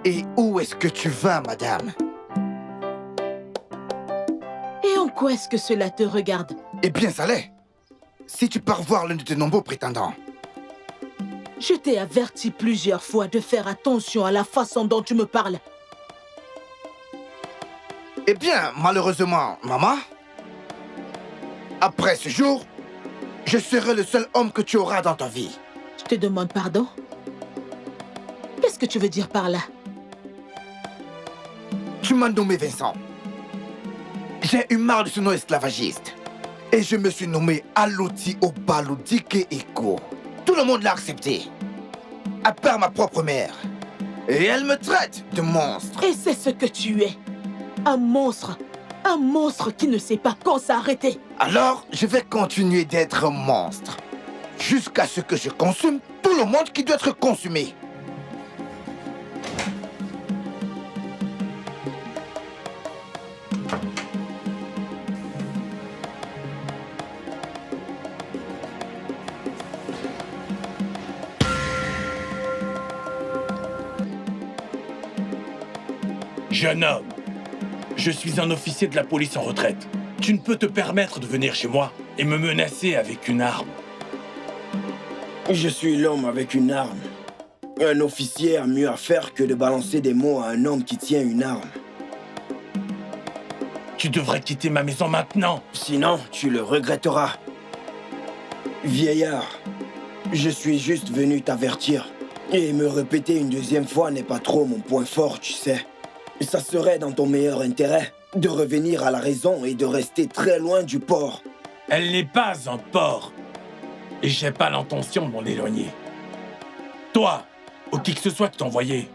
Et où est-ce que tu vas, madame? Et en quoi est-ce que cela te regarde? Eh bien, ça l'est. Si tu pars voir l'un de tes nombreux prétendants. Je t'ai averti plusieurs fois de faire attention à la façon dont tu me parles. Eh bien, malheureusement, maman, après ce jour, je serai le seul homme que tu auras dans ta vie. Je te demande pardon? Qu'est-ce que tu veux dire par là? Tu m'as nommé Vincent. J'ai eu marre de ce nom esclavagiste. Et je me suis nommé Aloti Obaludike Eko. Tout le monde l'a accepté. À part ma propre mère. Et elle me traite de monstre. Et c'est ce que tu es. Un monstre. Un monstre qui ne sait pas quand s'arrêter. Alors, je vais continuer d'être un monstre. Jusqu'à ce que je consume tout le monde qui doit être consumé. Jeune homme, je suis un officier de la police en retraite. Tu ne peux te permettre de venir chez moi et me menacer avec une arme. Je suis l'homme avec une arme. Un officier a mieux à faire que de balancer des mots à un homme qui tient une arme. Tu devrais quitter ma maison maintenant. Sinon, tu le regretteras. Vieillard, je suis juste venu t'avertir. Et me répéter une deuxième fois n'est pas trop mon point fort, tu sais. Ça serait dans ton meilleur intérêt de revenir à la raison et de rester très loin du port. Elle n'est pas un port. Et j'ai pas l'intention de m'en éloigner. Toi, ou qui que ce soit que t'envoyais,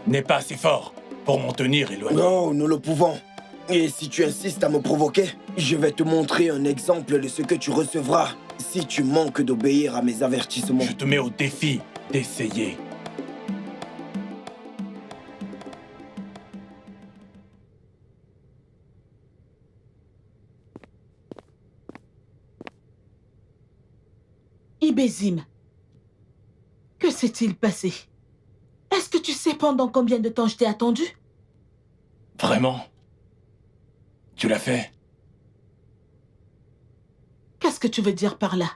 n'est pas assez fort pour m'en tenir éloigné. Non, nous le pouvons. Et si tu insistes à me provoquer, je vais te montrer un exemple de ce que tu recevras si tu manques d'obéir à mes avertissements. Je te mets au défi d'essayer. Ibezim, que s'est-il passé? Est-ce que tu sais pendant combien de temps je t'ai attendu? Vraiment? Tu l'as fait? Qu'est-ce que tu veux dire par là?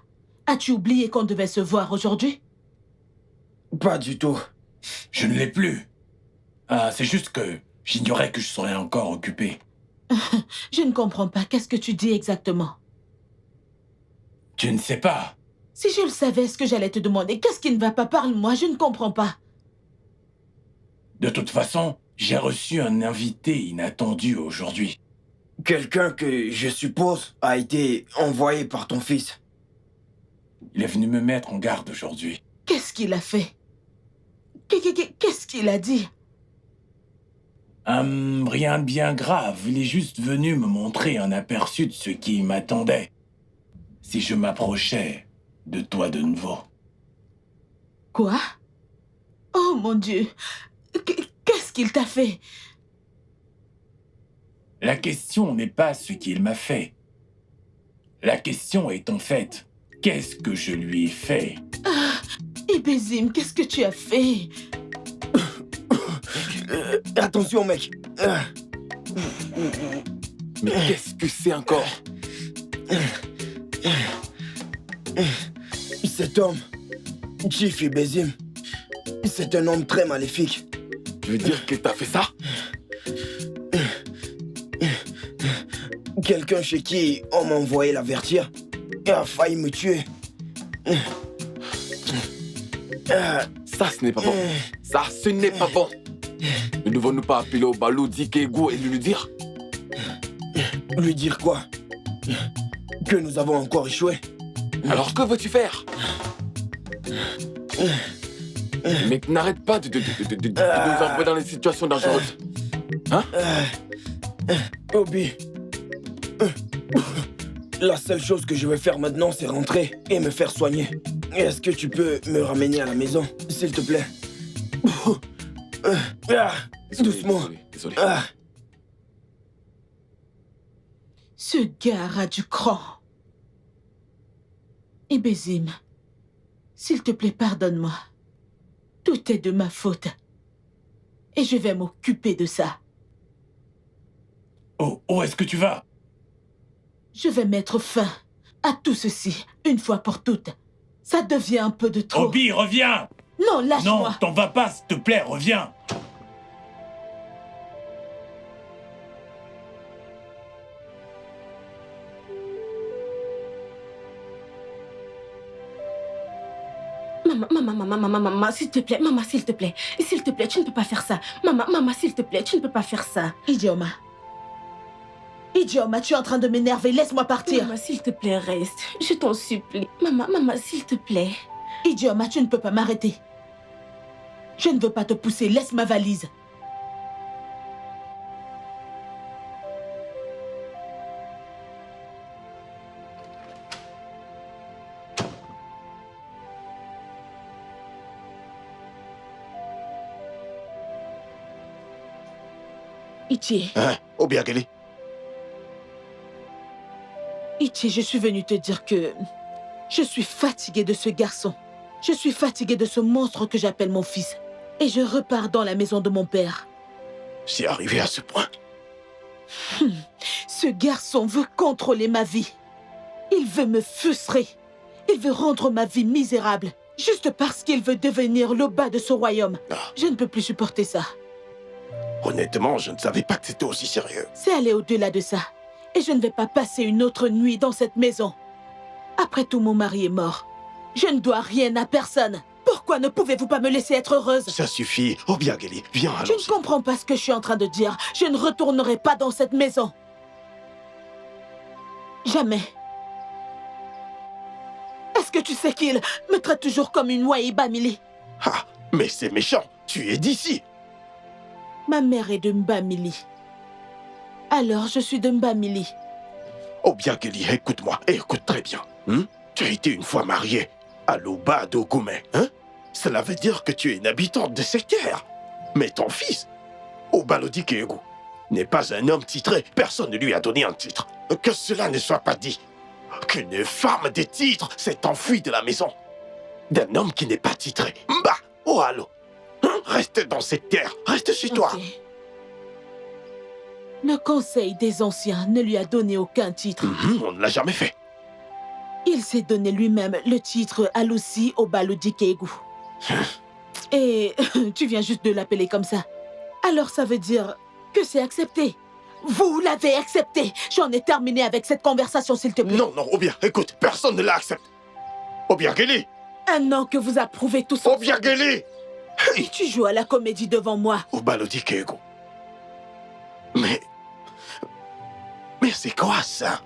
As-tu oublié qu'on devait se voir aujourd'hui? Pas du tout. Je ne l'ai plus. Ah, c'est juste que j'ignorais que je serais encore occupé. Je ne comprends pas. Qu'est-ce que tu dis exactement? Tu ne sais pas. Si je le savais, ce que j'allais te demander, qu'est-ce qui ne va pas? Parle-moi, je ne comprends pas. De toute façon, j'ai reçu un invité inattendu aujourd'hui. Quelqu'un que, je suppose, a été envoyé par ton fils. Il est venu me mettre en garde aujourd'hui. Qu'est-ce qu'il a fait? Qu'est-ce qu'il a dit? Rien de bien grave. Il est juste venu me montrer un aperçu de ce qui m'attendait. Si je m'approchais de toi de nouveau. Quoi? Oh mon Dieu! Qu'est-ce qu'il t'a fait? La question n'est pas ce qu'il m'a fait. La question est en fait, qu'est-ce que je lui ai fait? Ibezim, qu'est-ce que tu as fait? Attention, mec. Mais qu'est-ce que c'est encore? Cet homme, Chief Ibezim, c'est un homme très maléfique. Tu veux dire que t'as fait ça? Quelqu'un chez qui on m'a envoyé l'avertir a failli me tuer. Ça, ce n'est pas bon. Ça, ce n'est pas bon. Ne devons-nous pas appeler au Balou, Dikego et lui dire? Lui dire quoi? Que nous avons encore échoué. Alors que veux-tu faire? Mais n'arrête pas de nous envoyer dans les situations dangereuses. Hein? Obi, la seule chose que je vais faire maintenant, c'est rentrer et me faire soigner. Est-ce que tu peux me ramener à la maison, s'il te plaît? Doucement. Désolé. Ce gars a du cran. Ibezim, s'il te plaît, pardonne-moi. Tout est de ma faute. Et je vais m'occuper de ça. Oh, où est-ce que tu vas? Je vais mettre fin à tout ceci, une fois pour toutes. Ça devient un peu de trop. Obi, reviens! Non, lâche-moi! Non, t'en vas pas, s'il te plaît, reviens! Maman, s'il te plaît, maman, s'il te plaît. S'il te plaît, tu ne peux pas faire ça. Maman, s'il te plaît, tu ne peux pas faire ça. Idioma, tu es en train de m'énerver, laisse-moi partir. Maman, s'il te plaît, reste. Je t'en supplie. Maman, s'il te plaît. Idioma, tu ne peux pas m'arrêter. Je ne veux pas te pousser, laisse ma valise. Ichi. Hein? Obiageli? Ichi, je suis venue te dire que je suis fatiguée de ce garçon. Je suis fatiguée de ce monstre que j'appelle mon fils. Et je repars dans la maison de mon père. C'est arrivé à ce point? Ce garçon veut contrôler ma vie. Il veut me frustrer. Il veut rendre ma vie misérable. Juste parce qu'il veut devenir le bas de ce royaume. Je ne peux plus supporter ça. Honnêtement, je ne savais pas que c'était aussi sérieux. C'est aller au-delà de ça. Et je ne vais pas passer une autre nuit dans cette maison. Après tout, mon mari est mort. Je ne dois rien à personne. Pourquoi ne pouvez-vous pas me laisser être heureuse? Ça suffit. Obiageli, viens, Je allons-y. ne comprends pas ce que je suis en train de dire. Je ne retournerai pas dans cette maison. Jamais. Est-ce que tu sais qu'il me traite toujours comme une Waïba Mili? Ah, mais c'est méchant. Tu es d'ici. Ma mère est de Mbamili. Alors, je suis de Mbamili. Obiageli, écoute-moi, et écoute très bien. Tu as été une fois mariée à Louba d'Ogoumé, hein? Cela veut dire que tu es une habitante de ces terres. Mais ton fils, Obalodi Keegu, n'est pas un homme titré. Personne ne lui a donné un titre. Que cela ne soit pas dit. Qu'une femme des titres s'est enfuie de la maison. D'un homme qui n'est pas titré. Mba, oh allô. Reste dans cette terre. Reste chez toi. Le conseil des anciens ne lui a donné aucun titre. On ne l'a jamais fait. Il s'est donné lui-même le titre Alusi Obalodi Keegu. Et tu viens juste de l'appeler comme ça. Alors ça veut dire que c'est accepté. Vous l'avez accepté. J'en ai terminé avec cette conversation, s'il te plaît. Non, non, Obia, écoute, personne ne l'accepte. Obiageli. Un an que vous approuvez tout ça. Obiageli. Et tu joues à la comédie devant moi. Obalodi Keegu. Mais c'est quoi ça?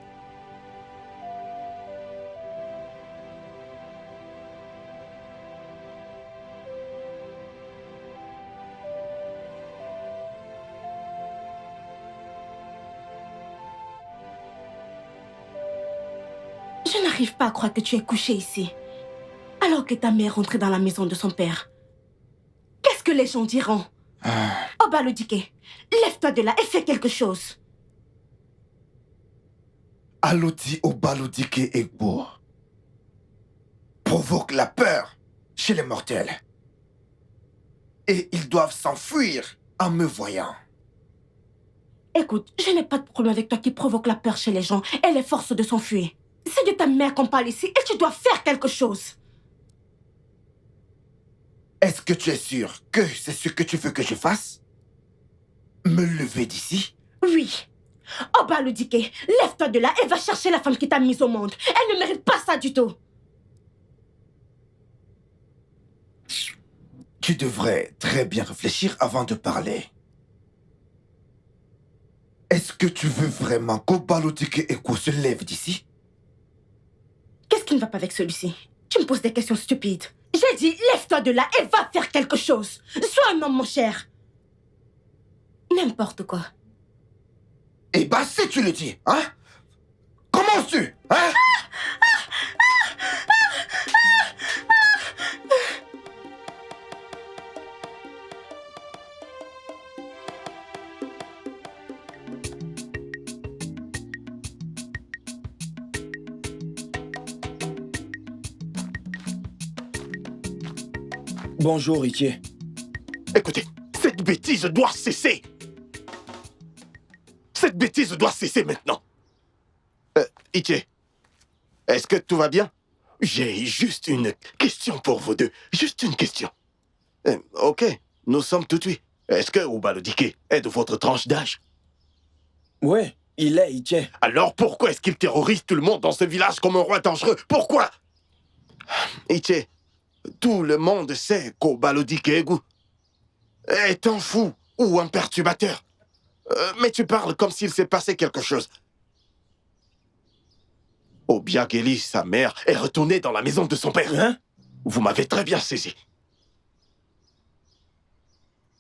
Je n'arrive pas à croire que tu es couché ici, alors que ta mère est rentrée dans la maison de son père. Qu'est-ce que les gens diront? Obalodike, lève-toi de là et fais quelque chose. Aloti Obalodike Egbo provoque la peur chez les mortels. Et ils doivent s'enfuir en me voyant. Écoute, je n'ai pas de problème avec toi qui provoque la peur chez les gens et les force de s'enfuir. C'est de ta mère qu'on parle ici et tu dois faire quelque chose. Est-ce que tu es sûr que c'est ce que tu veux que je fasse? Me lever d'ici? Oui. Obalodike, lève-toi de là et va chercher la femme qui t'a mise au monde. Elle ne mérite pas ça du tout. Tu devrais très bien réfléchir avant de parler. Est-ce que tu veux vraiment qu'Obalodike Eko se lève d'ici? Qu'est-ce qui ne va pas avec celui-ci? Tu me poses des questions stupides. J'ai dit, lève-toi de là et va faire quelque chose. Sois un homme, mon cher. N'importe quoi. Eh ben, si tu le dis, hein? Commences-tu, hein? Bonjour, Riquier. Écoutez, cette bêtise doit cesser. Cette bêtise doit cesser maintenant. Iché, est-ce que tout va bien? J'ai juste une question pour vous deux. Juste une question. Ok, nous sommes tout de suite. Est-ce que Obalodike est de votre tranche d'âge? Ouais, il est, Iché. Alors pourquoi est-ce qu'il terrorise tout le monde dans ce village comme un roi dangereux? Pourquoi? Iché, tout le monde sait qu'Obalodike Egu est un fou ou un perturbateur. Mais tu parles comme s'il s'est passé quelque chose. Obiageli, sa mère, est retournée dans la maison de son père. Hein? Vous m'avez très bien saisi.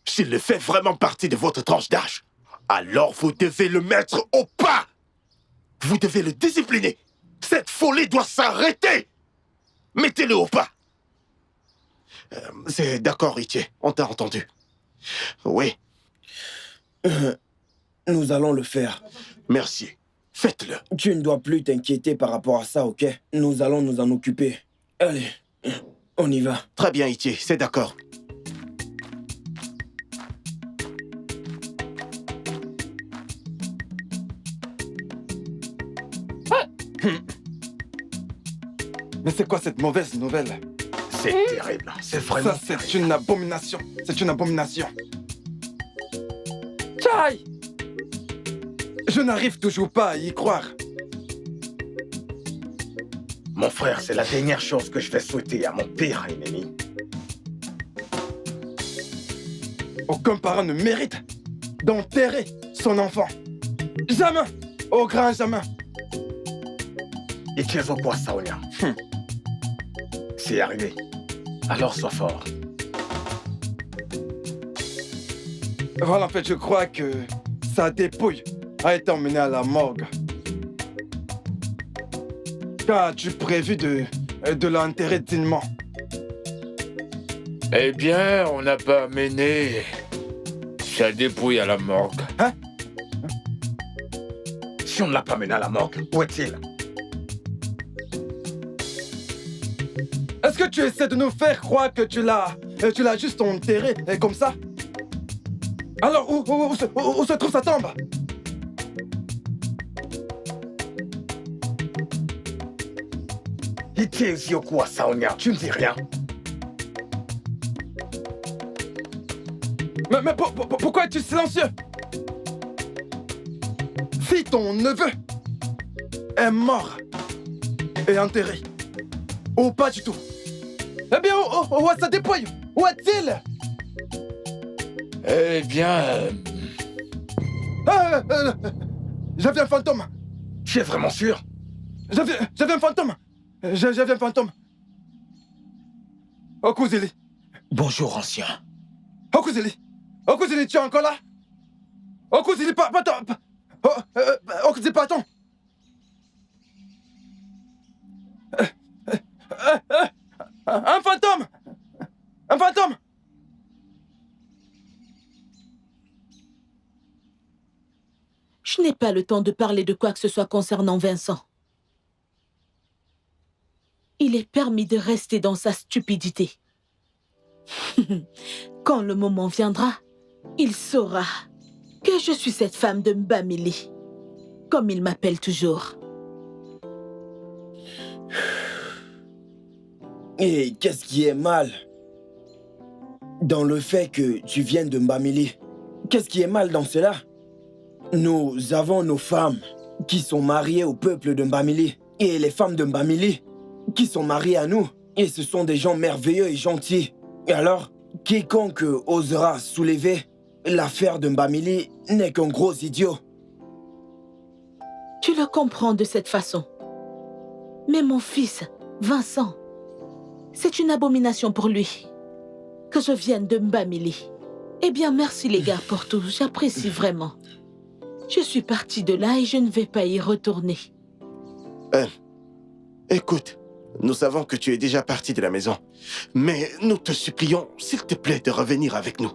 S'il le fait vraiment partie de votre tranche d'âge, alors vous devez le mettre au pas. Vous devez le discipliner. Cette folie doit s'arrêter. Mettez-le au pas. C'est d'accord, Iché. On t'a entendu. Oui. Nous allons le faire. Merci. Faites-le. Tu ne dois plus t'inquiéter par rapport à ça, ok? Nous allons nous en occuper. Allez, on y va. Très bien, Iché, c'est d'accord. Mais c'est quoi cette mauvaise nouvelle? C'est terrible. C'est vraiment... Ça, c'est une abomination. C'est une abomination. Aïe! Je n'arrive toujours pas à y croire. Mon frère, c'est la dernière chose que je vais souhaiter à mon pire ennemi. Aucun parent ne mérite d'enterrer son enfant. Jamais! Au grand jamais! Et tu es au quoi, Saonia? C'est arrivé. Alors sois fort. Voilà, en fait, je crois que sa dépouille a été emmenée à la morgue. Qu'as-tu prévu de l'enterrer dignement? Eh bien, on n'a pas amené sa dépouille à la morgue. Hein? Si on ne l'a pas mené à la morgue, où est-il? Est-ce que tu essaies de nous faire croire que tu l'as juste enterré comme ça? Alors, où se trouve sa tombe? Iti Yokua Saonia, tu ne dis rien. Mais pourquoi es-tu silencieux? Si ton neveu est mort et enterré, ou pas du tout, eh bien, où est sa dépouille? Où est-il? Eh bien... J'avais un fantôme. Tu es vraiment sûr? J'avais un fantôme. J'avais un fantôme. Okuzili. Bonjour, ancien. Okuzili. Okuzili, tu es encore là? Okuzili, Okuzili, pardon. Un fantôme! Un fantôme! Je n'ai pas le temps de parler de quoi que ce soit concernant Vincent. Il est permis de rester dans sa stupidité. Quand le moment viendra, il saura que je suis cette femme de Mbamili, comme il m'appelle toujours. Et qu'est-ce qui est mal dans le fait que tu viennes de Mbamili? Qu'est-ce qui est mal dans cela? Nous avons nos femmes qui sont mariées au peuple de Mbamili et les femmes de Mbamili qui sont mariées à nous. Et ce sont des gens merveilleux et gentils. Et alors, quiconque osera soulever l'affaire de Mbamili n'est qu'un gros idiot. Tu le comprends de cette façon. Mais mon fils, Vincent, c'est une abomination pour lui que je vienne de Mbamili. Eh bien, merci les gars pour tout. J'apprécie vraiment. Je suis partie de là et je ne vais pas y retourner. Écoute, nous savons que tu es déjà parti de la maison. Mais nous te supplions, s'il te plaît, de revenir avec nous.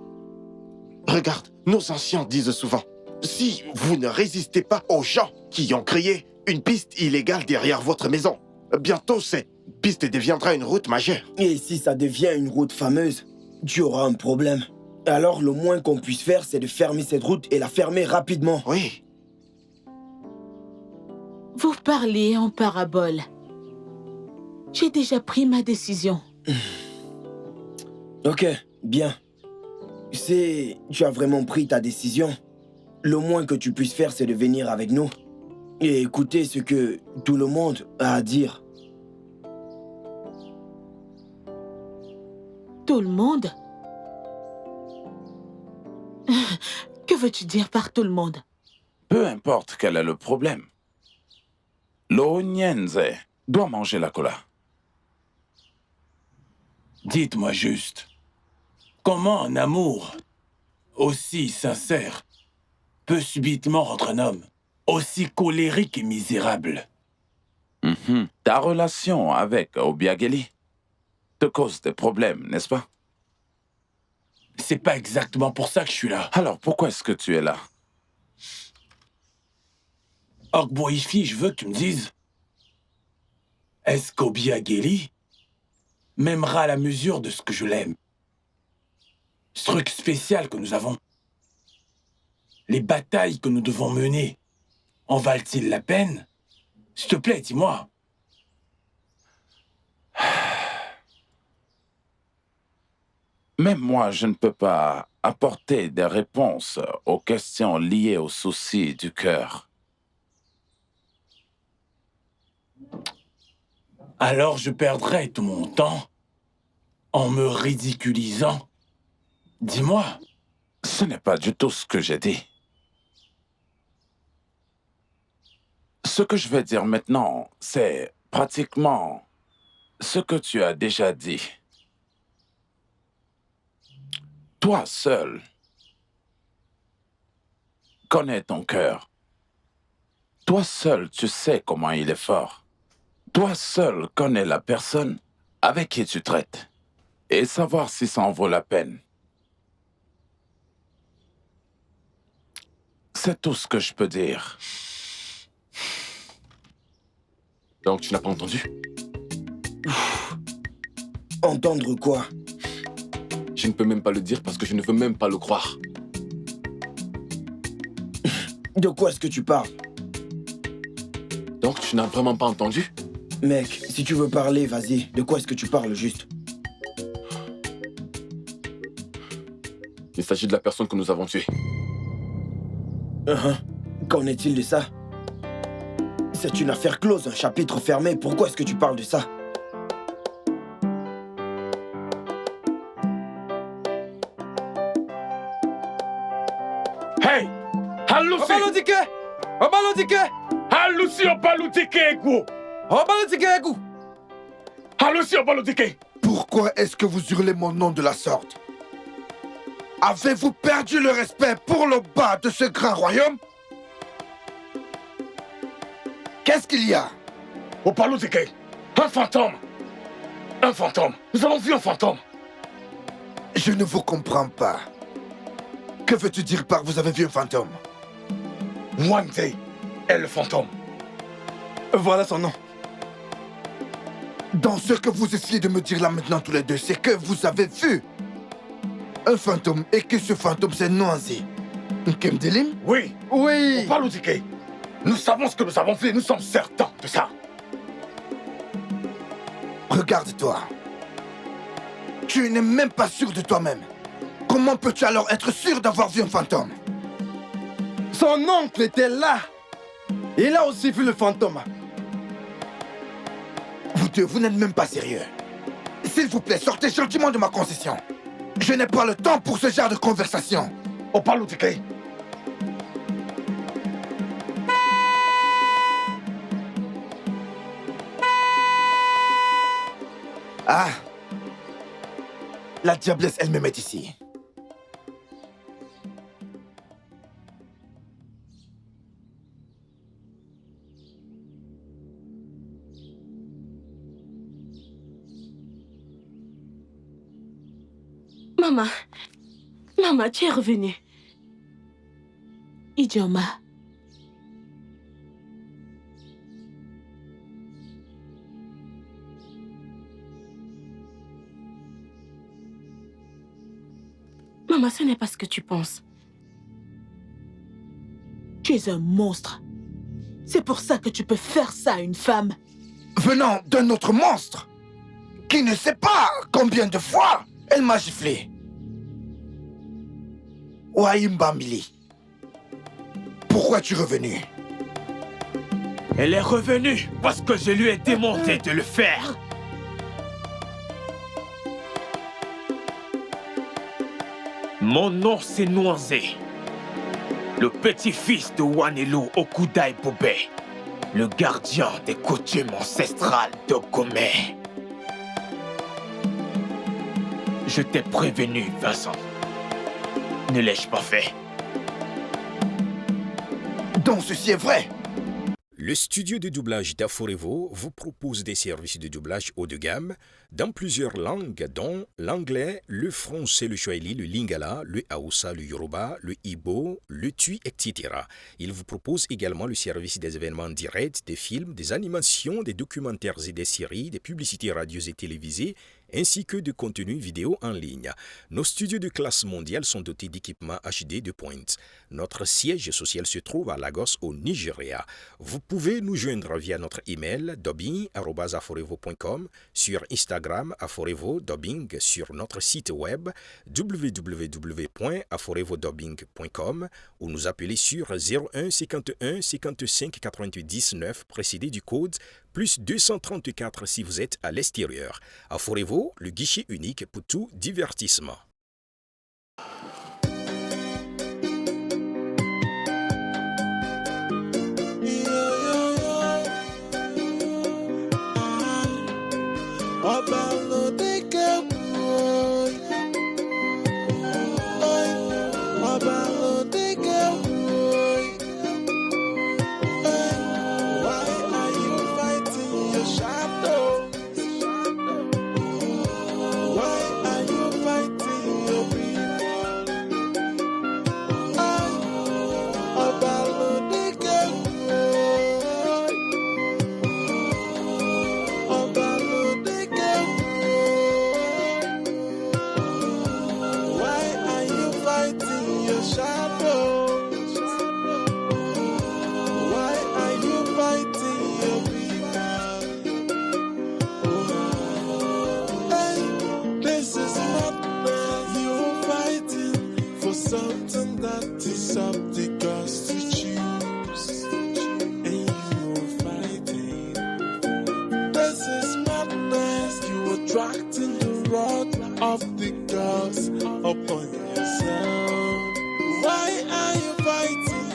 Regarde, nos anciens disent souvent, si vous ne résistez pas aux gens qui ont créé une piste illégale derrière votre maison, bientôt cette piste deviendra une route majeure. Et si ça devient une route fameuse, tu auras un problème. Alors le moins qu'on puisse faire, c'est de fermer cette route et la fermer rapidement. Oui. Vous parlez en parabole. J'ai déjà pris ma décision. Ok, bien. Tu as vraiment pris ta décision. Le moins que tu puisses faire, c'est de venir avec nous et écouter ce que tout le monde a à dire. Tout le monde? Que veux-tu dire par tout le monde? Peu importe quel est le problème. L'Onienze doit manger la cola. Dites-moi juste, comment un amour aussi sincère peut subitement rendre un homme aussi colérique et misérable? Ta relation avec Obiageli te cause des problèmes, n'est-ce pas? C'est pas exactement pour ça que je suis là. Alors pourquoi est-ce que tu es là? Ogboifi, je veux que tu me dises, est-ce qu'Obiageli m'aimera à la mesure de ce que je l'aime? Ce truc spécial que nous avons. Les batailles que nous devons mener, en valent-ils la peine? S'il te plaît, dis-moi. Même moi, je ne peux pas apporter des réponses aux questions liées aux soucis du cœur. Alors je perdrai tout mon temps en me ridiculisant. Dis-moi. Ce n'est pas du tout ce que j'ai dit. Ce que je vais dire maintenant, c'est pratiquement ce que tu as déjà dit. Toi seul connais ton cœur. Toi seul, tu sais comment il est fort. Toi seul connais la personne avec qui tu traites et savoir si ça en vaut la peine. C'est tout ce que je peux dire. Donc tu n'as pas entendu? Entendre quoi? Je ne peux même pas le dire parce que je ne veux même pas le croire. De quoi est-ce que tu parles? Donc tu n'as vraiment pas entendu? Mec, si tu veux parler, vas-y. De quoi est-ce que tu parles juste? Il s'agit de la personne que nous avons tuée. Qu'en est-il de ça? C'est une affaire close, un chapitre fermé. Pourquoi est-ce que tu parles de ça? Hey! Halusi! Obalotike! Obalotike! Halusi obalotike egu! Obalotike egu! Halusi obalotike! Pourquoi est-ce que vous hurlez mon nom de la sorte? Avez-vous perdu le respect pour le bas de ce grand royaume? Qu'est-ce qu'il y a? Obalotike! Un fantôme! Un fantôme! Nous avons vu un fantôme! Je ne vous comprends pas. Que veux-tu dire par vous avez vu un fantôme? Wanze est le fantôme. Voilà son nom. Dans ce que vous essayez de me dire là maintenant tous les deux, c'est que vous avez vu un fantôme et que ce fantôme c'est Noisy. Nkemdelim? Oui. Oui. Obalotike! Nous savons ce que nous avons fait, nous sommes certains de ça. Regarde-toi. Tu n'es même pas sûr de toi-même. Comment peux-tu alors être sûr d'avoir vu un fantôme? Son oncle était là. Il a aussi vu le fantôme. Vous deux, vous n'êtes même pas sérieux. S'il vous plaît, sortez gentiment de ma concession. Je n'ai pas le temps pour ce genre de conversation. Obalotike! Ah! La diablesse elle-même est ici. Maman. Maman, tu es revenue. Idioma. Maman, ce n'est pas ce que tu penses. Tu es un monstre. C'est pour ça que tu peux faire ça à une femme. Venant d'un autre monstre qui ne sait pas combien de fois elle m'a giflé. Waïmbamili, pourquoi es-tu revenu? Elle est revenue parce que je lui ai demandé de le faire. Mon nom c'est Noisé, le petit-fils de Wanelo Okudai Bobe, le gardien des coutumes ancestrales de Gomé. Je t'ai prévenu, Vincent. Ne l'ai-je pas fait? Donc ceci est vrai. Le studio de doublage d'Aforevo vous propose des services de doublage haut de gamme dans plusieurs langues, dont l'anglais, le français, le swahili, le lingala, le haoussa, le yoruba, le igbo, le tui, etc. Il vous propose également le service des événements directs, des films, des animations, des documentaires et des séries, des publicités radios et télévisées, ainsi que de contenus vidéo en ligne. Nos studios de classe mondiale sont dotés d'équipements HD de pointe. Notre siège social se trouve à Lagos, au Nigeria. Vous pouvez nous joindre via notre email dubbing@aforevo.com, sur Instagram Aforevo Dubbing, sur notre site web www.aforevodubbing.com ou nous appeler sur 01 51 55 88 19 précédé du code plus 234 si vous êtes à l'extérieur. Aforevo, le guichet unique pour tout divertissement. Something that is up the gods to choose, and you are fighting. This is madness. You attracting the wrath of the gods upon yourself. Why are you fighting?